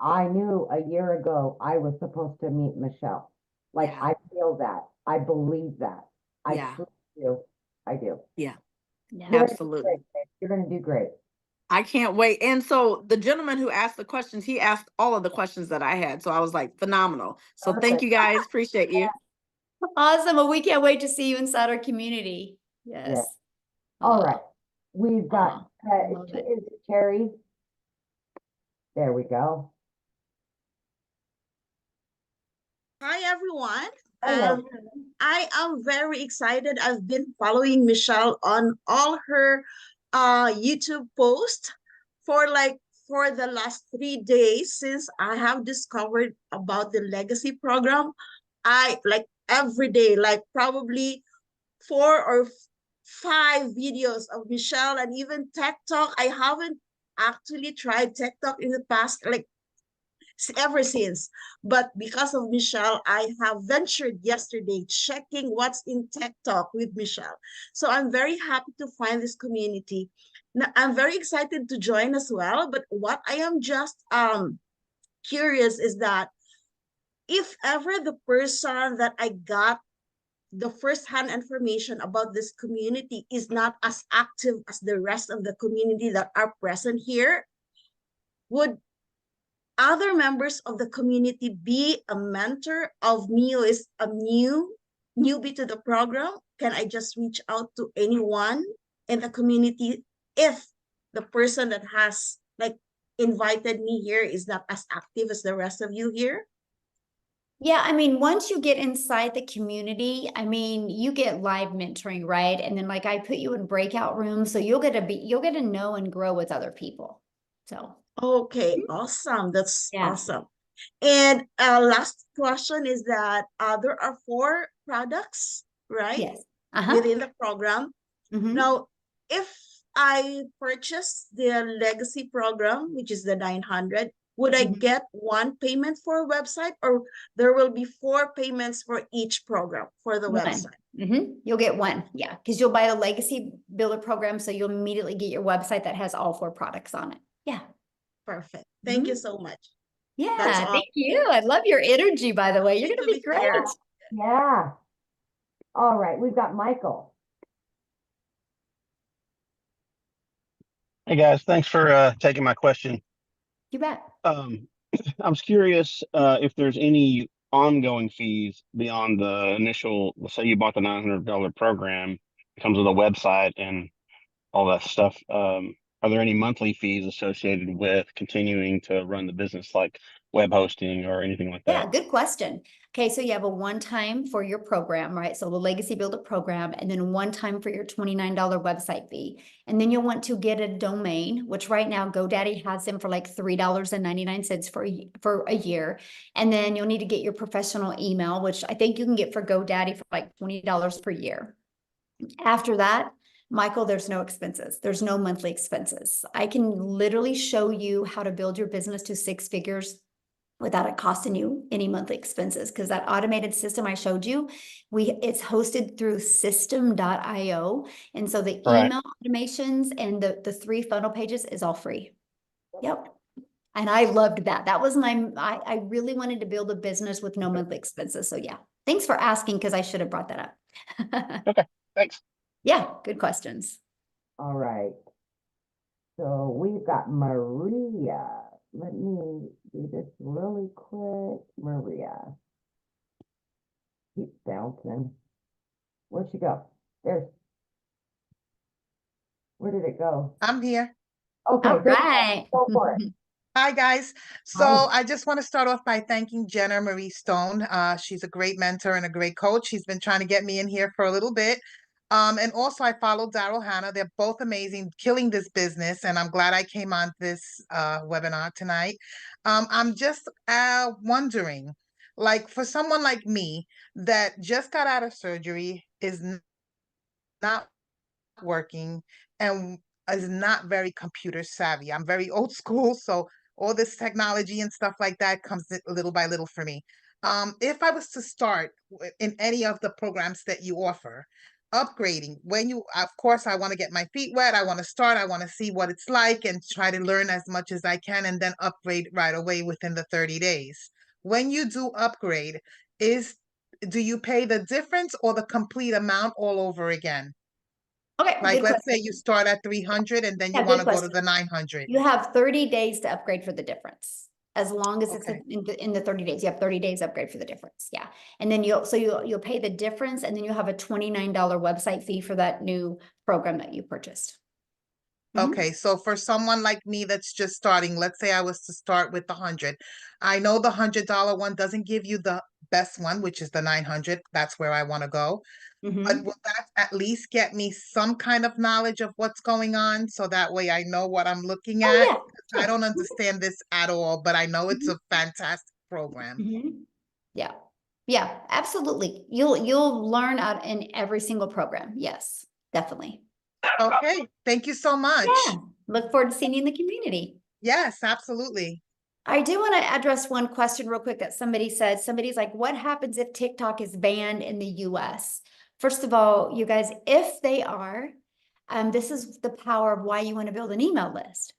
[SPEAKER 5] I knew a year ago I was supposed to meet Michelle. Like I feel that. I believe that. I truly do. I do.
[SPEAKER 8] Yeah.
[SPEAKER 5] You're
[SPEAKER 8] Absolutely.
[SPEAKER 5] You're going to do great.
[SPEAKER 8] I can't wait. And so the gentleman who asked the questions, he asked all of the questions that I had. So I was like, phenomenal. So thank you guys. Appreciate you.
[SPEAKER 1] Awesome. Well, we can't wait to see you inside our community. Yes.
[SPEAKER 5] All right. We've got, is it Terry? There we go.
[SPEAKER 10] Hi, everyone.
[SPEAKER 5] Hello.
[SPEAKER 10] I am very excited. I've been following Michelle on all her YouTube posts for for the last 3 days since I have discovered about the legacy program. I like every day, like probably 4 or 5 videos of Michelle and even Tech Talk. I haven't actually tried Tech Talk in the past, like ever since. But because of Michelle, I have ventured yesterday checking what's in Tech Talk with Michelle. So I'm very happy to find this community. Now, I'm very excited to join as well. But what I am just curious is that if ever the person that I got the first-hand information about this community is not as active as the rest of the community that are present here, would other members of the community be a mentor of me who is a newbie to the program? Can I just reach out to anyone in the community if the person that has like invited me here is not as active as the rest of you here?
[SPEAKER 1] Yeah, I mean, once you get inside the community, I mean, you get live mentoring, right? And then like I put you in breakout rooms, so you'll get to know and grow with other people. So
[SPEAKER 10] Okay, awesome. That's
[SPEAKER 1] yeah.
[SPEAKER 10] awesome. And last question is that there are 4 products, right?
[SPEAKER 1] Yes.
[SPEAKER 10] Within the program.
[SPEAKER 1] Mhm.
[SPEAKER 10] Now, if I purchase the legacy program, which is the 900, would I
[SPEAKER 1] Mhm.
[SPEAKER 10] get one payment for a website, or there will be 4 payments for each program for the
[SPEAKER 1] One.
[SPEAKER 10] website?
[SPEAKER 1] You'll get one, yeah, because you'll buy the legacy builder program, so you'll immediately get your website that has all 4 products on it. Yeah.
[SPEAKER 10] Perfect. Thank you so much. That's
[SPEAKER 1] Yeah,
[SPEAKER 10] all.
[SPEAKER 1] thank you. I love your energy, by the way. You're
[SPEAKER 10] Good
[SPEAKER 1] gonna
[SPEAKER 10] to
[SPEAKER 1] be
[SPEAKER 10] be here.
[SPEAKER 1] great.
[SPEAKER 5] Yeah. All right, we've got Michael.
[SPEAKER 11] Hey guys, thanks for taking my question.
[SPEAKER 1] You bet.
[SPEAKER 11] I was curious if there's any ongoing fees beyond the initial, let's say you bought the $900 program, it comes with a website and all that stuff. Are there any monthly fees associated with continuing to run the business, like web hosting or anything like
[SPEAKER 1] Yeah,
[SPEAKER 11] that?
[SPEAKER 1] good question. Okay, so you have a one-time for your program, right? So the Legacy Builder program, and then one time for your $29 website fee. And then you'll want to get a domain, which right now GoDaddy has them for like $3.99 for a year. And then you'll need to get your professional email, which I think you can get for GoDaddy for like $20 per year. After that, Michael, there's no expenses. There's no monthly expenses. I can literally show you how to build your business to 6 figures without it costing you any monthly expenses, because that automated system I showed you, it's hosted through system.io. And so the
[SPEAKER 11] Right.
[SPEAKER 1] email automations and the 3 funnel pages is all free. Yep. And I loved that. That was I really wanted to build a business with no monthly expenses. So yeah, thanks for asking, because I should have brought that up.
[SPEAKER 11] Okay, thanks.
[SPEAKER 1] Yeah, good questions.
[SPEAKER 5] All right. So we've got Maria. Let me do this really quick. Maria. Keep bouncing. Where'd she go? Where did it go?
[SPEAKER 12] I'm here.
[SPEAKER 5] Okay,
[SPEAKER 1] All right.
[SPEAKER 5] go for it.
[SPEAKER 12] Hi, guys. So
[SPEAKER 5] Hi.
[SPEAKER 12] I just want to start off by thanking Jenna Marie Stone. She's a great mentor and a great coach. She's been trying to get me in here for a little bit. And also I follow Daryl Hannah. They're both amazing, killing this business. And I'm glad I came on this webinar tonight. I'm just wondering, like for someone like me that just got out of surgery, is not working, and is not very computer savvy. I'm very old school, so all this technology and stuff like that comes little by little for me. If I was to start in any of the programs that you offer, upgrading, of course, I want to get my feet wet. I want to start. I want to see what it's like and try to learn as much as I can, and then upgrade right away within the 30 days. When you do upgrade, do you pay the difference or the complete amount all over again?
[SPEAKER 1] Okay,
[SPEAKER 12] Like,
[SPEAKER 1] good
[SPEAKER 12] let's say
[SPEAKER 1] question.
[SPEAKER 12] you start at 300 and then you
[SPEAKER 1] Yeah,
[SPEAKER 12] want
[SPEAKER 1] good
[SPEAKER 12] to go to
[SPEAKER 1] question.
[SPEAKER 12] the 900.
[SPEAKER 1] You have 30 days to upgrade for the difference. As long as it's
[SPEAKER 12] Okay.
[SPEAKER 1] in the 30 days, you have 30 days upgrade for the difference. Yeah. And then you'll pay the difference, and then you'll have a $29 website fee for that new program that you purchased.
[SPEAKER 12] Okay, so for someone like me that's just starting, let's say I was to start with the 100. I know the $100 one doesn't give you the best one, which is the 900. That's where I want to go. But will that at least get me some kind of knowledge of what's going on so that way I know what I'm looking
[SPEAKER 1] Oh,
[SPEAKER 12] at?
[SPEAKER 1] yeah,
[SPEAKER 12] 'Cause I
[SPEAKER 1] sure.
[SPEAKER 12] don't understand this at all, but I know it's
[SPEAKER 1] Mhm.
[SPEAKER 12] a fantastic program.
[SPEAKER 1] Mhm. Yeah. Yeah, absolutely. You'll learn out in every single program. Yes, definitely.
[SPEAKER 12] Okay, thank you so much.
[SPEAKER 1] Yeah. Look forward to seeing you in the community.
[SPEAKER 12] Yes, absolutely.
[SPEAKER 1] I do want to address one question real quick that somebody said. Somebody's like, what happens if TikTok is banned in the US? First of all, you guys, if they are, this is the power of why you want to build an email list.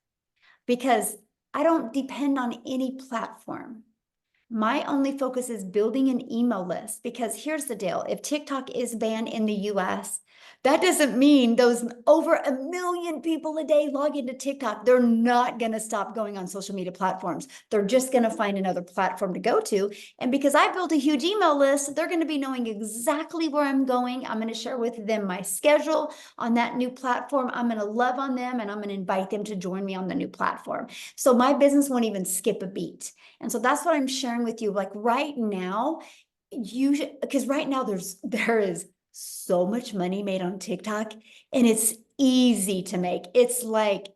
[SPEAKER 1] Because I don't depend on any platform. My only focus is building an email list, because here's the deal. If TikTok is banned in the US, that doesn't mean those over 1 million people a day log into TikTok. They're not going to stop going on social media platforms. They're just going to find another platform to go to. And because I built a huge email list, they're going to be knowing exactly where I'm going. I'm going to share with them my schedule on that new platform. I'm going to love on them, and I'm going to invite them to join me on the new platform. So my business won't even skip a beat. And so that's what I'm sharing with you. Like right now, because right now there is so much money made on TikTok, and it's easy to make. It's like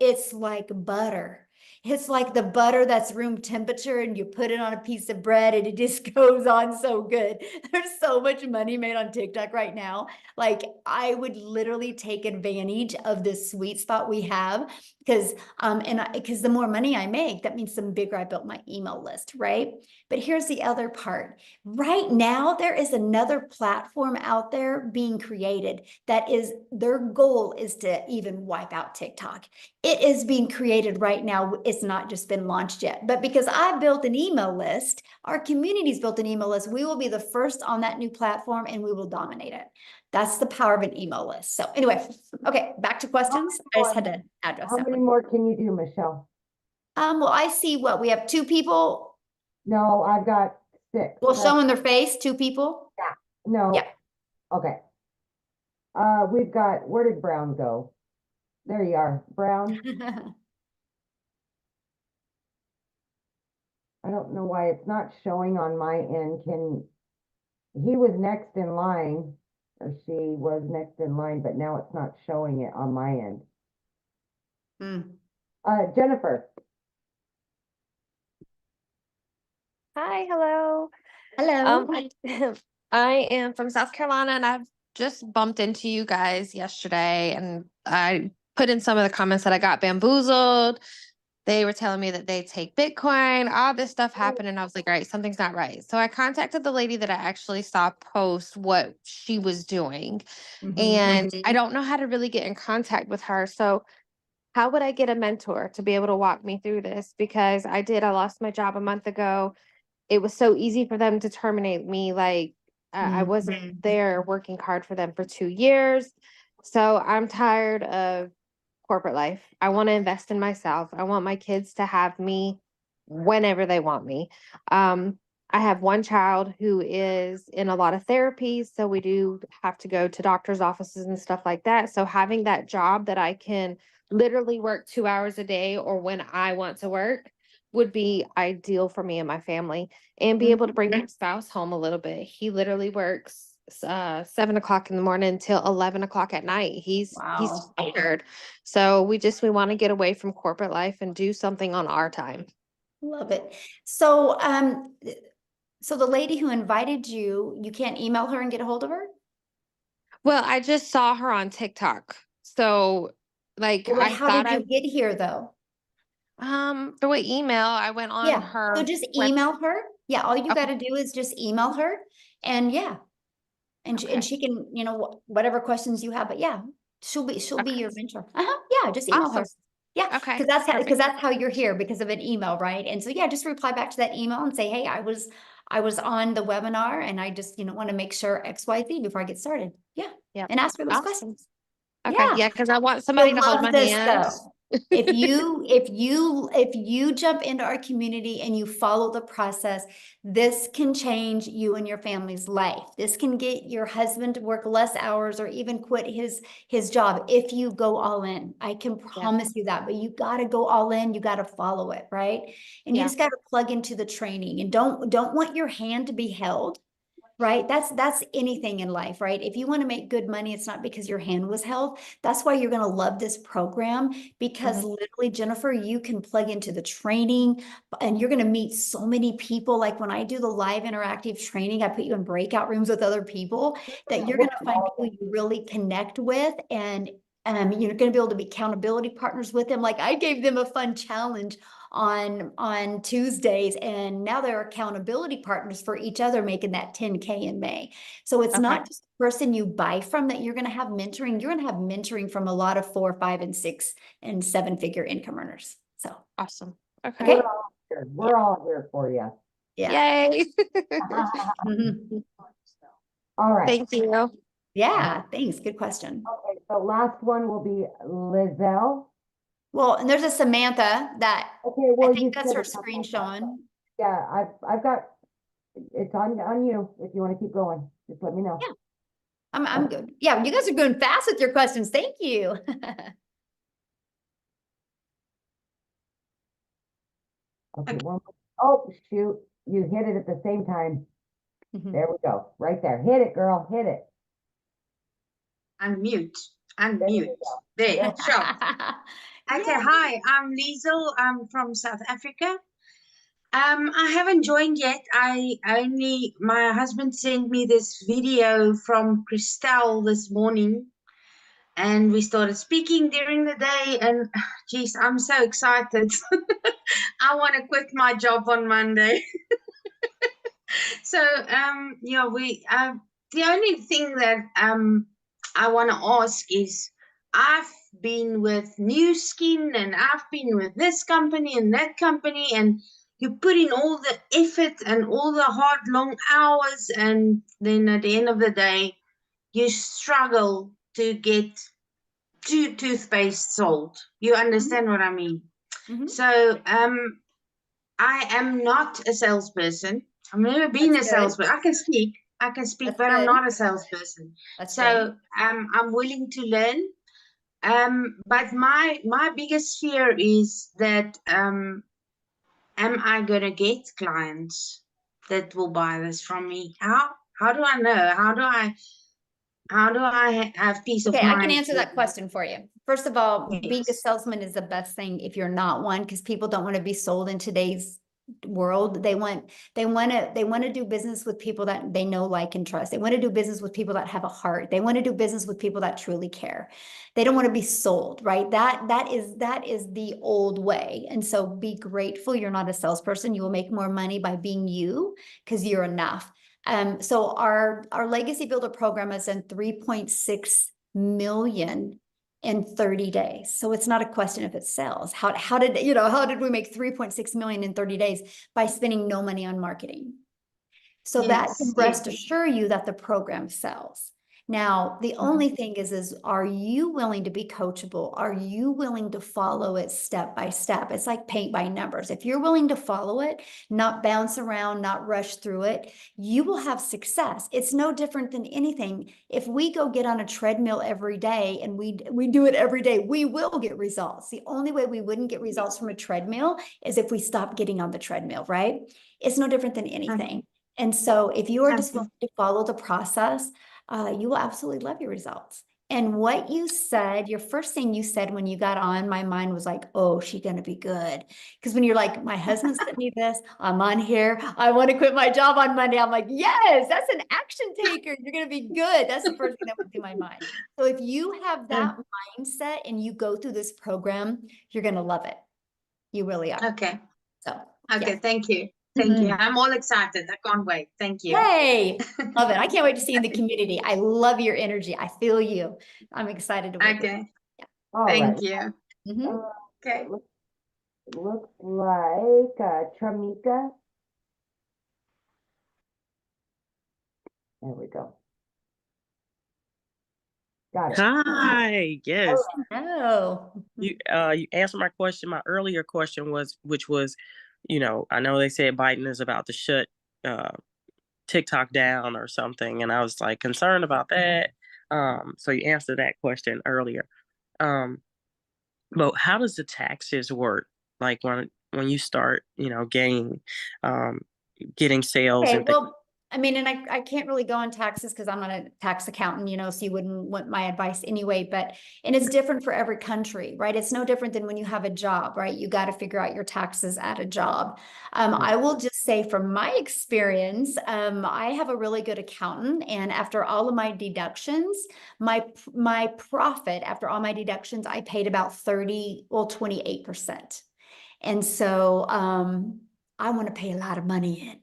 [SPEAKER 1] butter. It's like the butter that's room temperature, and you put it on a piece of bread and it just goes on so good. There's so much money made on TikTok right now. Like I would literally take advantage of this sweet spot we have, because because the more money I make, that means the bigger I built my email list, right? But here's the other part. Right now, there is another platform out there being created that is, their goal is to even wipe out TikTok. It is being created right now. It's not just been launched yet, but because I built an email list, our community's built an email list, we will be the first on that new platform and we will dominate it. That's the power of an email list. So anyway, okay, back to questions. I just had to address
[SPEAKER 5] How
[SPEAKER 1] that
[SPEAKER 5] many
[SPEAKER 1] one.
[SPEAKER 5] more can you do, Michelle?
[SPEAKER 1] Well, I see what we have 2 people.
[SPEAKER 5] No, I've got 6.
[SPEAKER 1] Well, showing their face, 2 people.
[SPEAKER 5] Yeah. No.
[SPEAKER 1] Yeah.
[SPEAKER 5] Okay. We've got, where did Brown go? There you are, Brown. I don't know why it's not showing on my end. He was next in line, or she was next in line, but now it's not showing it on my end. Jennifer.
[SPEAKER 13] Hi, hello.
[SPEAKER 1] Hello.
[SPEAKER 13] I am from South Carolina, and I've just bumped into you guys yesterday, and I put in some of the comments that I got bamboozled. They were telling me that they take Bitcoin, all this stuff happened, and I was like, all right, something's not right. So I contacted the lady that I actually saw post what she was doing, and I don't know how to really get in contact with her. So how would I get a mentor to be able to walk me through this? Because I lost my job a month ago. It was so easy for them to terminate me. Like I wasn't there working hard for them for 2 years. So I'm tired of corporate life. I want to invest in myself. I want my kids to have me whenever they want me. I have one child who is in a lot of therapy, so we do have to go to doctor's offices and stuff like that. So having that job that I can literally work 2 hours a day or when I want to work would be ideal for me and my family, and be able to bring my spouse home a little bit. He literally works 7 o'clock in the morning till 11 o'clock at night. He's tired. So we want to get away from corporate life and do something on our time.
[SPEAKER 1] Love it. So, so the lady who invited you, you can't email her and get a hold of her?
[SPEAKER 13] Well, I just saw her on TikTok. So like
[SPEAKER 1] Well,
[SPEAKER 13] I
[SPEAKER 1] how
[SPEAKER 13] thought
[SPEAKER 1] did you get here though?
[SPEAKER 13] through an email, I went on
[SPEAKER 1] Yeah,
[SPEAKER 13] her
[SPEAKER 1] so just
[SPEAKER 13] web-
[SPEAKER 1] email her. Yeah, all you
[SPEAKER 13] Okay.
[SPEAKER 1] got to do is just email her, and yeah, and
[SPEAKER 13] Okay.
[SPEAKER 1] she can, you know, whatever questions you have. But yeah, she'll be
[SPEAKER 13] Okay.
[SPEAKER 1] your mentor. Yeah, just email her.
[SPEAKER 13] Awesome.
[SPEAKER 1] Yeah,
[SPEAKER 13] Okay.
[SPEAKER 1] because
[SPEAKER 13] Perfect.
[SPEAKER 1] that's how you're here, because of an email, right? And so yeah, just reply back to that email and say, hey, I was on the webinar, and I just, you know, want to make sure XYZ before I get started. Yeah,
[SPEAKER 13] Yeah.
[SPEAKER 1] and ask her those
[SPEAKER 13] Awesome.
[SPEAKER 1] questions.
[SPEAKER 13] Okay.
[SPEAKER 1] Yeah,
[SPEAKER 13] Yeah, because I want somebody
[SPEAKER 1] you'll
[SPEAKER 13] to hold
[SPEAKER 1] love
[SPEAKER 13] my
[SPEAKER 1] this
[SPEAKER 13] hand.
[SPEAKER 1] though. If you jump into our community and you follow the process, this can change you and your family's life. This can get your husband to work less hours or even quit his job if you go all in. I can promise you that, but you got to go all in. You got to follow it, right? And you just got to plug into the training and don't want your hand to be held. Right? That's anything in life, right? If you want to make good money, it's not because your hand was held. That's why you're going to love this program because literally, Jennifer, you can plug into the training and you're going to meet so many people. Like when I do the live interactive training, I put you in breakout rooms with other people that you're going to find people you really connect with and you're going to be able to be accountability partners with them. Like I gave them a fun challenge on Tuesdays, and now they're accountability partners for each other, making that 10K in May. So it's not just the person you buy from that you're going to have mentoring. You're going to have mentoring from a lot of 4, 5, and 6 and 7-figure income earners. So
[SPEAKER 13] awesome.
[SPEAKER 1] Okay.
[SPEAKER 5] We're all here for you.
[SPEAKER 1] Yeah.
[SPEAKER 13] Yay.
[SPEAKER 5] All right.
[SPEAKER 13] Thank you.
[SPEAKER 1] Yeah, thanks. Good question.
[SPEAKER 5] Okay, so last one will be Lizelle.
[SPEAKER 1] Well, and there's a Samantha that
[SPEAKER 5] Okay, well,
[SPEAKER 1] I think that's her screen showing.
[SPEAKER 5] Yeah, I've got it's on you. If you want to keep going, just let me know.
[SPEAKER 1] Yeah, I'm good. Yeah, you guys are going fast with your questions. Thank you.
[SPEAKER 5] Okay, oh, shoot, you hit it at the same time. There we go, right there. Hit it, girl, hit it.
[SPEAKER 14] Unmute. There, sure. Okay, hi, I'm Liesel. I'm from South Africa. I haven't joined yet. My husband sent me this video from Christelle this morning, and we started speaking during the day, and geez, I'm so excited. I want to quit my job on Monday. So, yeah, the only thing that I want to ask is, I've been with New Skin and I've been with this company and that company, and you put in all the effort and all the hard, long hours, and then at the end of the day, you struggle to get 2 toothpaste sold. You understand what I mean? So, I am not a salesperson. I've never been a salesperson. I can speak, but I'm not a salesperson. So I'm willing to learn. But my biggest fear is that am I gonna get clients that will buy this from me? How do I know? How do I have peace of mind?
[SPEAKER 1] Okay, I can answer that question for you. First of all, being a salesman is the best thing if you're not one, because people don't want to be sold in today's world. They want to do business with people that they know, like, and trust. They want to do business with people that have a heart. They want to do business with people that truly care. They don't want to be sold, right? That is the old way. And so be grateful you're not a salesperson. You will make more money by being you because you're enough. So our Legacy Builder program is in 3.6 million in 30 days. So it's not a question if it sells. How did we make 3.6 million in 30 days? By spending no money on marketing. So that can rest assure you that the program sells. Now, the only thing is, are you willing to be coachable? Are you willing to follow it step by step? It's like paint by numbers. If you're willing to follow it, not bounce around, not rush through it, you will have success. It's no different than anything. If we go get on a treadmill every day and we do it every day, we will get results. The only way we wouldn't get results from a treadmill is if we stop getting on the treadmill, right? It's no different than anything. And so if you are just willing to follow the process, you will absolutely love your results. And what you said, your first thing you said when you got on, my mind was like, oh, she's going to be good. Because when you're like, my husband sent me this, I'm on here, I want to quit my job on Monday. I'm like, yes, that's an action taker. You're going to be good. That's the first thing that went through my mind. So if you have that mindset and you go through this program, you're going to love it. You really are.
[SPEAKER 14] Okay.
[SPEAKER 1] So,
[SPEAKER 14] okay. Thank you. Thank you. I'm all excited. I can't wait. Thank you.
[SPEAKER 1] Hey, love it. I can't wait to see you in the community. I love your energy. I feel you. I'm excited to work with you.
[SPEAKER 5] All
[SPEAKER 14] Thank
[SPEAKER 5] right.
[SPEAKER 14] you. Okay.
[SPEAKER 5] Looks like Tramika. There we go. Got it.
[SPEAKER 15] Hi, yes.
[SPEAKER 1] Oh,
[SPEAKER 15] You answered my question. My earlier question was, which was, I know they said Biden is about to shut TikTok down or something, and I was like concerned about that. So you answered that question earlier. But how does the taxes work? Like when you start, getting sales
[SPEAKER 1] okay.
[SPEAKER 15] and things.
[SPEAKER 1] Well, I mean, and I can't really go on taxes because I'm not a tax accountant, so you wouldn't want my advice anyway, and it's different for every country, right? It's no different than when you have a job, right? You got to figure out your taxes at a job. I will just say from my experience, I have a really good accountant, and after all of my deductions, my profit after all my deductions, I paid about 28%. And so, I want to pay a lot of money in.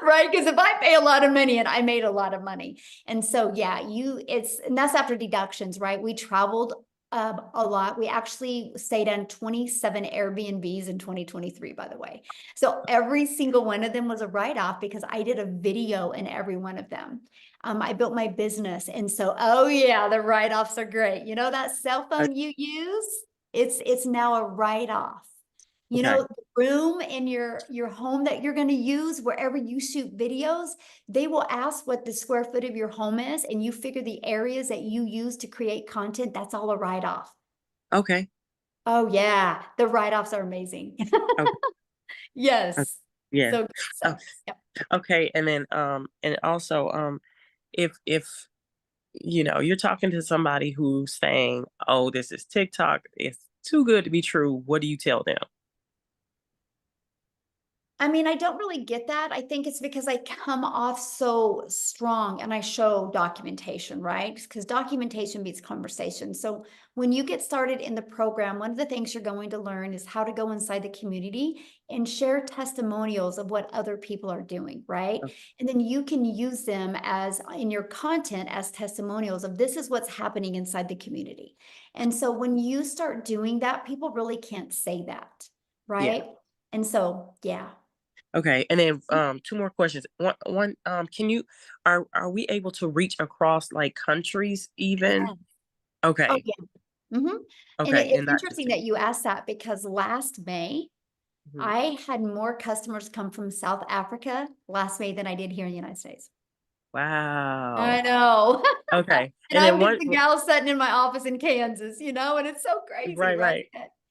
[SPEAKER 1] Right? Because if I pay a lot of money and I made a lot of money. And so, yeah, and that's after deductions, right? We traveled a lot. We actually stayed on 27 Airbnbs in 2023, by the way. So every single one of them was a write-off because I did a video in every one of them. I built my business. And so, oh yeah, the write-offs are great. That cell phone you use, it's now a write-off.
[SPEAKER 15] Okay.
[SPEAKER 1] The room in your home that you're going to use, wherever you shoot videos, they will ask what the square foot of your home is, and you figure the areas that you use to create content, that's all a write-off.
[SPEAKER 15] Okay.
[SPEAKER 1] Oh yeah, the write-offs are amazing.
[SPEAKER 15] Okay.
[SPEAKER 1] Yes.
[SPEAKER 15] Yeah.
[SPEAKER 1] So,
[SPEAKER 15] Oh,
[SPEAKER 1] yep.
[SPEAKER 15] okay. And then and also if you're talking to somebody who's saying, "Oh, this is TikTok, it's too good to be true," what do you tell them?
[SPEAKER 1] I mean, I don't really get that. I think it's because I come off so strong and I show documentation, right? Because documentation beats conversation. So when you get started in the program, one of the things you're going to learn is how to go inside the community and share testimonials of what other people are doing, right? And then you can use them as in your content as testimonials of this is what's happening inside the community. And so when you start doing that, people really can't say that, right? And so, yeah.
[SPEAKER 15] Okay, and then two more questions. One can you are we able to reach across like countries even?
[SPEAKER 1] Yeah.
[SPEAKER 15] Okay.
[SPEAKER 1] Oh, yeah. And
[SPEAKER 15] Okay,
[SPEAKER 1] it's
[SPEAKER 15] and not just
[SPEAKER 1] interesting that you asked that because last May,
[SPEAKER 15] Mhm.
[SPEAKER 1] I had more customers come from South Africa last May than I did here in the United States. I
[SPEAKER 15] Wow.
[SPEAKER 1] know.
[SPEAKER 15] Okay.
[SPEAKER 1] And
[SPEAKER 15] And
[SPEAKER 1] I'm
[SPEAKER 15] then
[SPEAKER 1] just a gal sitting in my office in Kansas, and it's so crazy,
[SPEAKER 15] right.
[SPEAKER 1] right?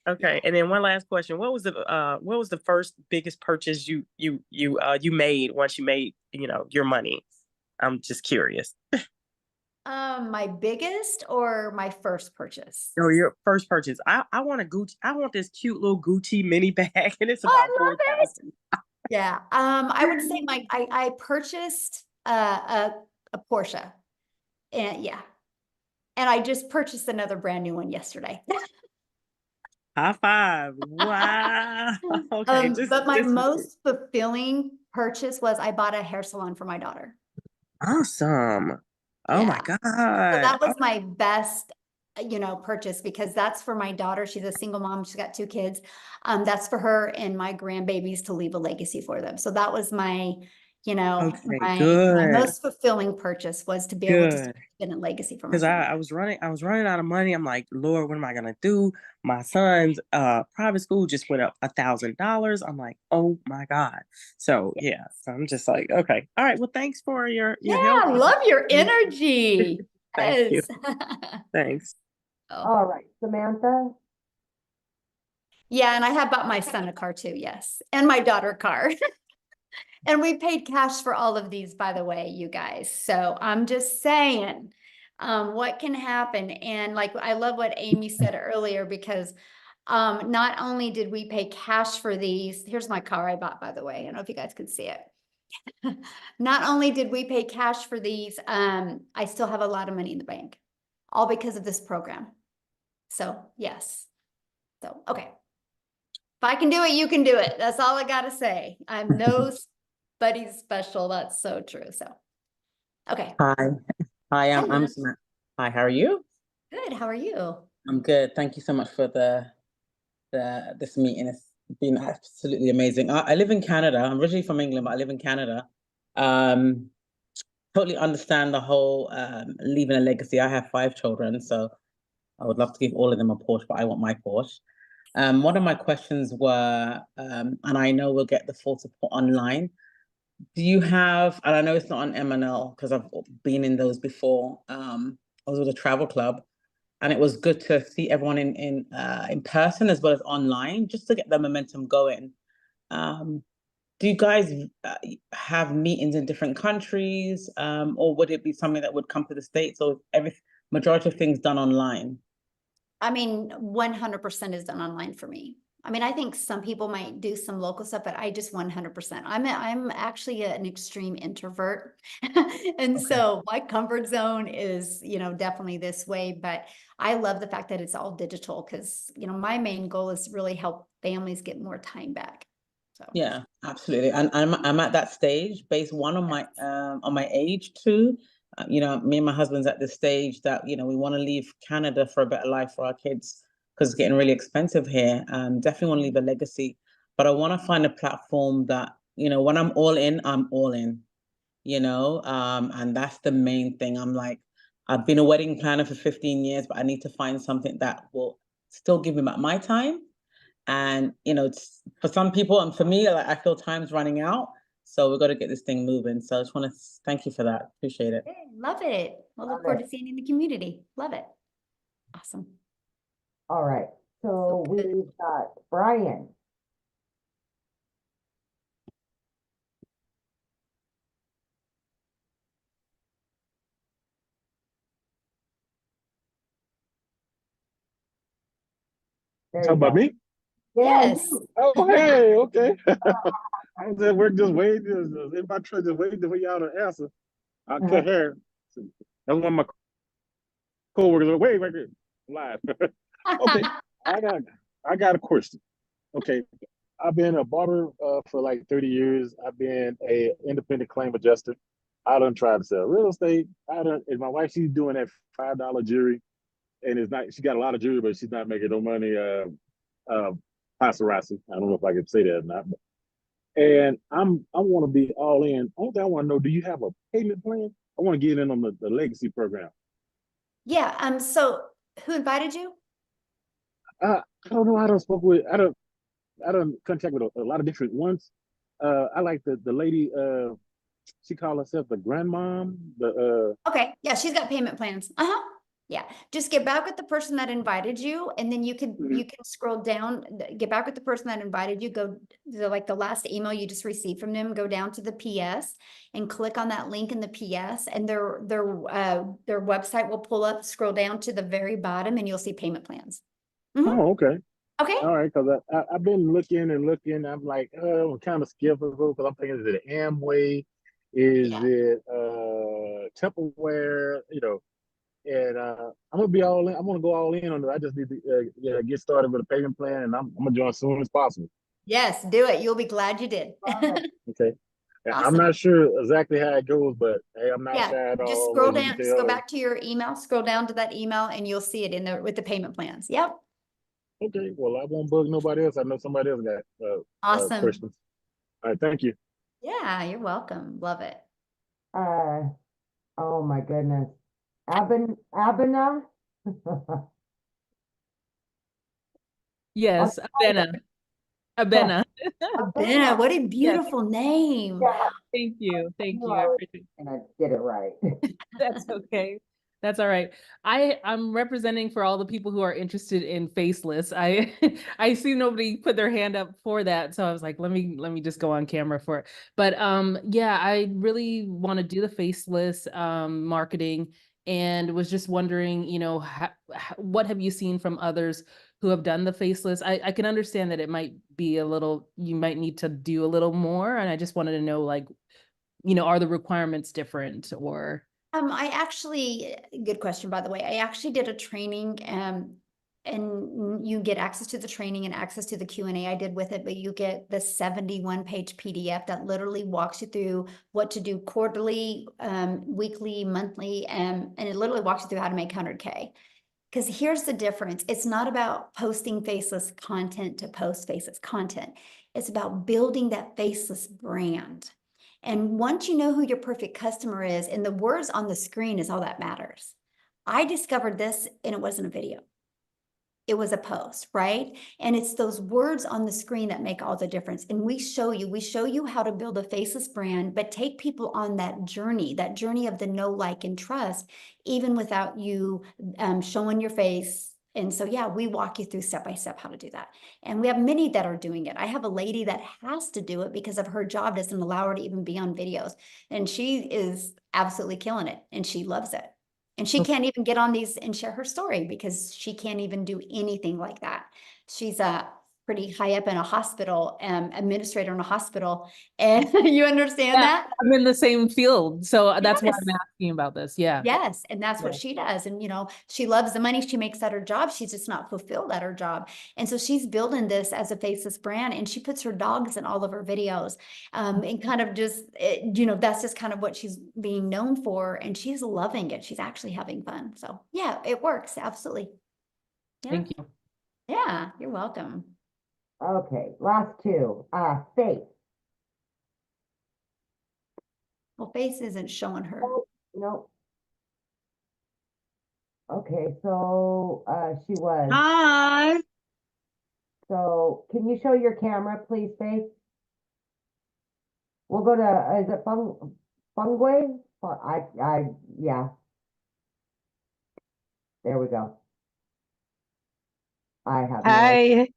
[SPEAKER 15] Okay. And then one last question. What was the first biggest purchase you made once you made, your money? I'm just curious.
[SPEAKER 1] My biggest or my first purchase?
[SPEAKER 15] Oh, your first purchase. I want I want this cute little Gucci mini bag and it's
[SPEAKER 1] Oh, I
[SPEAKER 15] about
[SPEAKER 1] love it.
[SPEAKER 15] 4,000.
[SPEAKER 1] Yeah. I would say I purchased a Porsche. And yeah. And I just purchased another brand new one yesterday.
[SPEAKER 15] High five. Wow. Okay,
[SPEAKER 1] But my most fulfilling purchase was I bought a hair salon for my daughter.
[SPEAKER 15] awesome. Oh my
[SPEAKER 1] Yeah. So
[SPEAKER 15] God.
[SPEAKER 1] that was my best, purchase because that's for my daughter. She's a single mom. She's got 2 kids. That's for her and my grandbabies to leave a legacy for them. So that was my,
[SPEAKER 15] Okay,
[SPEAKER 1] my
[SPEAKER 15] good.
[SPEAKER 1] most fulfilling purchase was to be able to
[SPEAKER 15] Good.
[SPEAKER 1] spend a legacy for my
[SPEAKER 15] Because
[SPEAKER 1] family.
[SPEAKER 15] I was running out of money. I'm like, Lord, what am I gonna do? My son's private school just went up $1,000. I'm like, oh my God. So yeah. So I'm just like, okay. All right. Well, thanks for your
[SPEAKER 1] Yeah,
[SPEAKER 15] help.
[SPEAKER 1] I love your energy.
[SPEAKER 15] Thank you.
[SPEAKER 1] Yes.
[SPEAKER 15] Thanks.
[SPEAKER 1] Oh.
[SPEAKER 5] All right, Samantha.
[SPEAKER 1] Yeah, and I have bought my son a car too, yes, and my daughter a car. And we paid cash for all of these, by the way, you guys. So I'm just saying, what can happen. And like, I love what Amy said earlier, because not only did we pay cash for these, here's my car I bought, by the way. I don't know if you guys could see it. Not only did we pay cash for these, I still have a lot of money in the bank, all because of this program. So yes. So, okay. If I can do it, you can do it. That's all I got to say. I'm nobody special. That's so true. So, okay.
[SPEAKER 16] Hi, I'm Samantha. Hi, how are you?
[SPEAKER 1] Good. How are you?
[SPEAKER 16] I'm good. Thank you so much for this meeting. It's been absolutely amazing. I live in Canada. I'm originally from England, but I live in Canada. totally understand the whole leaving a legacy. I have 5 children, so I would love to give all of them a Porsche, but I want my Porsche. One of my questions were, and I know we'll get the full support online. Do you have, and I know it's not on M&L because I've been in those before. I was with a travel club, and it was good to see everyone in person as well as online, just to get the momentum going. Do you guys have meetings in different countries, or would it be something that would come to the States, or every majority of things done online?
[SPEAKER 1] I mean, 100% is done online for me. I mean, I think some people might do some local stuff, but I just 100%. I'm actually an extreme introvert. And so my comfort zone is, you know, definitely this way, but I love the fact that it's all digital because, you know, my main goal is to really help families get more time back. So
[SPEAKER 16] Yeah, absolutely. And I'm at that stage based one on my age too. You know, me and my husband's at this stage that, you know, we want to leave Canada for a better life for our kids because it's getting really expensive here. Definitely want to leave a legacy, but I want to find a platform that, you know, when I'm all in, you know, and that's the main thing. I'm like, I've been a wedding planner for 15 years, but I need to find something that will still give me my time. And, you know, it's, for some people and for me, like, I feel time's running out. So we've got to get this thing moving. So I just want to thank you for that. Appreciate it.
[SPEAKER 1] hey, love it. We'll look
[SPEAKER 5] Love
[SPEAKER 1] forward
[SPEAKER 5] it.
[SPEAKER 1] to seeing you in the community. Love it. Awesome.
[SPEAKER 5] All right, so we've got Brian. There
[SPEAKER 17] Talking
[SPEAKER 5] you
[SPEAKER 17] about
[SPEAKER 5] go.
[SPEAKER 17] me?
[SPEAKER 5] Yeah,
[SPEAKER 1] Yes.
[SPEAKER 5] you.
[SPEAKER 17] Oh, hey, okay. I was at work just waiting, just in my truck, just waiting for y'all to answer. I cut hair. That's one of my coworkers. Like, wait, right there, live. Okay, I got a question. Okay, I've been a barber for like 30 years. I've been a independent claim adjuster. I done tried to sell real estate. And my wife, she's doing that $5 jewelry, and it's not. She got a lot of jewelry, but she's not making no money. Paparazzi. I don't know if I can say that or not. And I want to be all in. Only thing I want to know, do you have a payment plan? I want to get in on the legacy program.
[SPEAKER 1] Yeah. So who invited you?
[SPEAKER 17] I don't know. I don't contact with a lot of different ones. I like the lady. She called herself the grandmom.
[SPEAKER 1] Okay. Yeah, she's got payment plans. Uh-huh. Yeah. Just get back with the person that invited you, and then you can scroll down, get back with the person that invited you, go to like the last email you just received from them, go down to the PS and click on that link in the PS, and their website will pull up, scroll down to the very bottom, and you'll see payment plans.
[SPEAKER 17] Oh, okay.
[SPEAKER 1] Okay.
[SPEAKER 17] All right, because I've been looking and looking. I'm like, I'm kind of skeptical because I'm thinking, is it Amway? Is it Tupperware? You know, and I'm gonna be all in. I'm gonna go all in on it. I just need to get started with a payment plan, and I'm gonna join as soon as possible.
[SPEAKER 1] Yes, do it. You'll be glad you did.
[SPEAKER 17] Okay. I'm
[SPEAKER 1] Awesome.
[SPEAKER 17] not sure exactly how it goes, but hey, I'm not
[SPEAKER 1] Yeah,
[SPEAKER 17] shy at
[SPEAKER 1] just
[SPEAKER 17] all.
[SPEAKER 1] scroll
[SPEAKER 17] As you
[SPEAKER 1] down,
[SPEAKER 17] can
[SPEAKER 1] just go
[SPEAKER 17] tell.
[SPEAKER 1] back to your email, scroll down to that email, and you'll see it in there with the payment plans. Yep.
[SPEAKER 17] Okay. Well, I won't bug nobody else. I know somebody else got
[SPEAKER 1] Awesome.
[SPEAKER 17] questions. All right. Thank you.
[SPEAKER 1] Yeah, you're welcome. Love it.
[SPEAKER 5] Oh my goodness. Abena?
[SPEAKER 18] Yes, Abena. Abena.
[SPEAKER 1] Abena, what a
[SPEAKER 18] Yes.
[SPEAKER 1] beautiful name.
[SPEAKER 5] Yeah.
[SPEAKER 18] Thank you. Thank
[SPEAKER 5] knew
[SPEAKER 18] you.
[SPEAKER 5] I
[SPEAKER 18] I
[SPEAKER 5] was
[SPEAKER 18] appreciate
[SPEAKER 5] gonna get it right.
[SPEAKER 18] That's okay. That's all right. I'm representing for all the people who are interested in faceless. I I see nobody put their hand up for that, so I was like, let me just go on camera for it. But yeah, I really want to do the faceless marketing, and was just wondering, you know, what have you seen from others who have done the faceless? I can understand that it might be a little, you might need to do a little more, and I just wanted to know, like, you know, are the requirements different or?
[SPEAKER 1] I actually, good question, by the way. I actually did a training, and you get access to the training and access to the Q&A I did with it, but you get the 71-page PDF that literally walks you through what to do quarterly, weekly, monthly, and it literally walks you through how to make 100K. Because here's the difference. It's not about posting faceless content to post faceless content. It's about building that faceless brand. And once you know who your perfect customer is, and the words on the screen is all that matters. I discovered this and it wasn't a video. It was a post, right? And it's those words on the screen that make all the difference. And we show you how to build a faceless brand, but take people on that journey of the know, like, and trust, even without you showing your face. And so, yeah, we walk you through step by step how to do that. And we have many that are doing it. I have a lady that has to do it because of her job doesn't allow her to even be on videos. And she is absolutely killing it and she loves it. And she can't even get on these and share her story because she can't even do anything like that. She's pretty high up in a hospital, administrator in a hospital. And you understand that?
[SPEAKER 18] I'm in the same field. So that's why
[SPEAKER 1] Yes.
[SPEAKER 18] I'm asking about this. Yeah.
[SPEAKER 1] Yes. And that's what she does. And, she loves the money she makes at her job. She's just not fulfilled at her job. And so she's building this as a faceless brand, and she puts her dogs in all of her videos. And kind of just, that's just kind of what she's being known for. And she's loving it. She's actually having fun. So yeah, it works. Absolutely. Yeah.
[SPEAKER 18] Thank you.
[SPEAKER 1] Yeah. You're welcome.
[SPEAKER 5] Okay, last two. Faith.
[SPEAKER 1] Well, Faith isn't showing her.
[SPEAKER 5] Oh, no. Okay, so she was.
[SPEAKER 14] Hi.
[SPEAKER 5] So can you show your camera, please, Faith? We'll go to, is it Fungway? Yeah. There we go. I have.
[SPEAKER 6] Hi.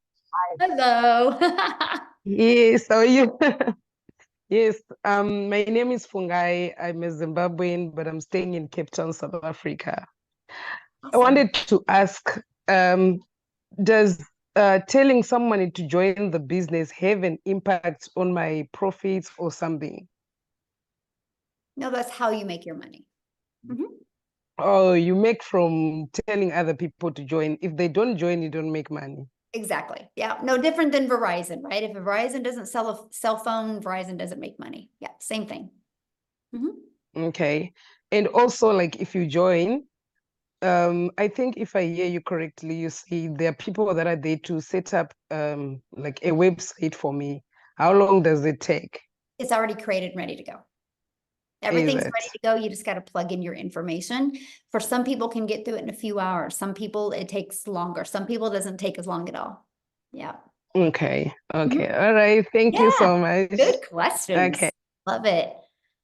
[SPEAKER 1] Hello.
[SPEAKER 6] Yes, how are you? Yes, my name is Fungai. I'm a Zimbabwean, but I'm staying in Cape Town, South Africa. I wanted to ask, does telling someone to join the business have an impact on my profits or something?
[SPEAKER 1] No, that's how you make your money.
[SPEAKER 6] Oh, you make from telling other people to join. If they don't join, you don't make money.
[SPEAKER 1] Exactly. Yeah. No different than Verizon, right? If Verizon doesn't sell a cell phone, Verizon doesn't make money. Yeah. Same thing.
[SPEAKER 6] Okay. And also, like, if you join, I think if I hear you correctly, you say there are people that are there to set up like a website for me. How long does it take?
[SPEAKER 1] It's already created and ready to go. Everything's ready to go. You just got to plug in your information. For some people can get through it in a few hours. Some people it takes longer. Some people it doesn't take as long at all. Yeah.
[SPEAKER 6] Okay. Okay. All right. Thank you so much.
[SPEAKER 1] Good questions.
[SPEAKER 6] Okay.
[SPEAKER 1] Love it.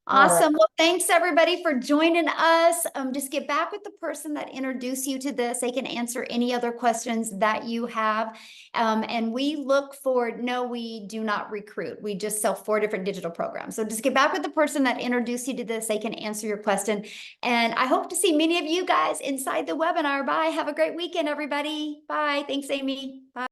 [SPEAKER 5] All right.
[SPEAKER 1] Awesome. Well, thanks everybody for joining us. Just get back with the person that introduced you to this. They can answer any other questions that you have. And we look for, no, we do not recruit. We just sell 4 different digital programs. So just get back with the person that introduced you to this. They can answer your question. And I hope to see many of you guys inside the webinar. Bye. Have a great weekend, everybody. Bye. Thanks, Amy. Bye.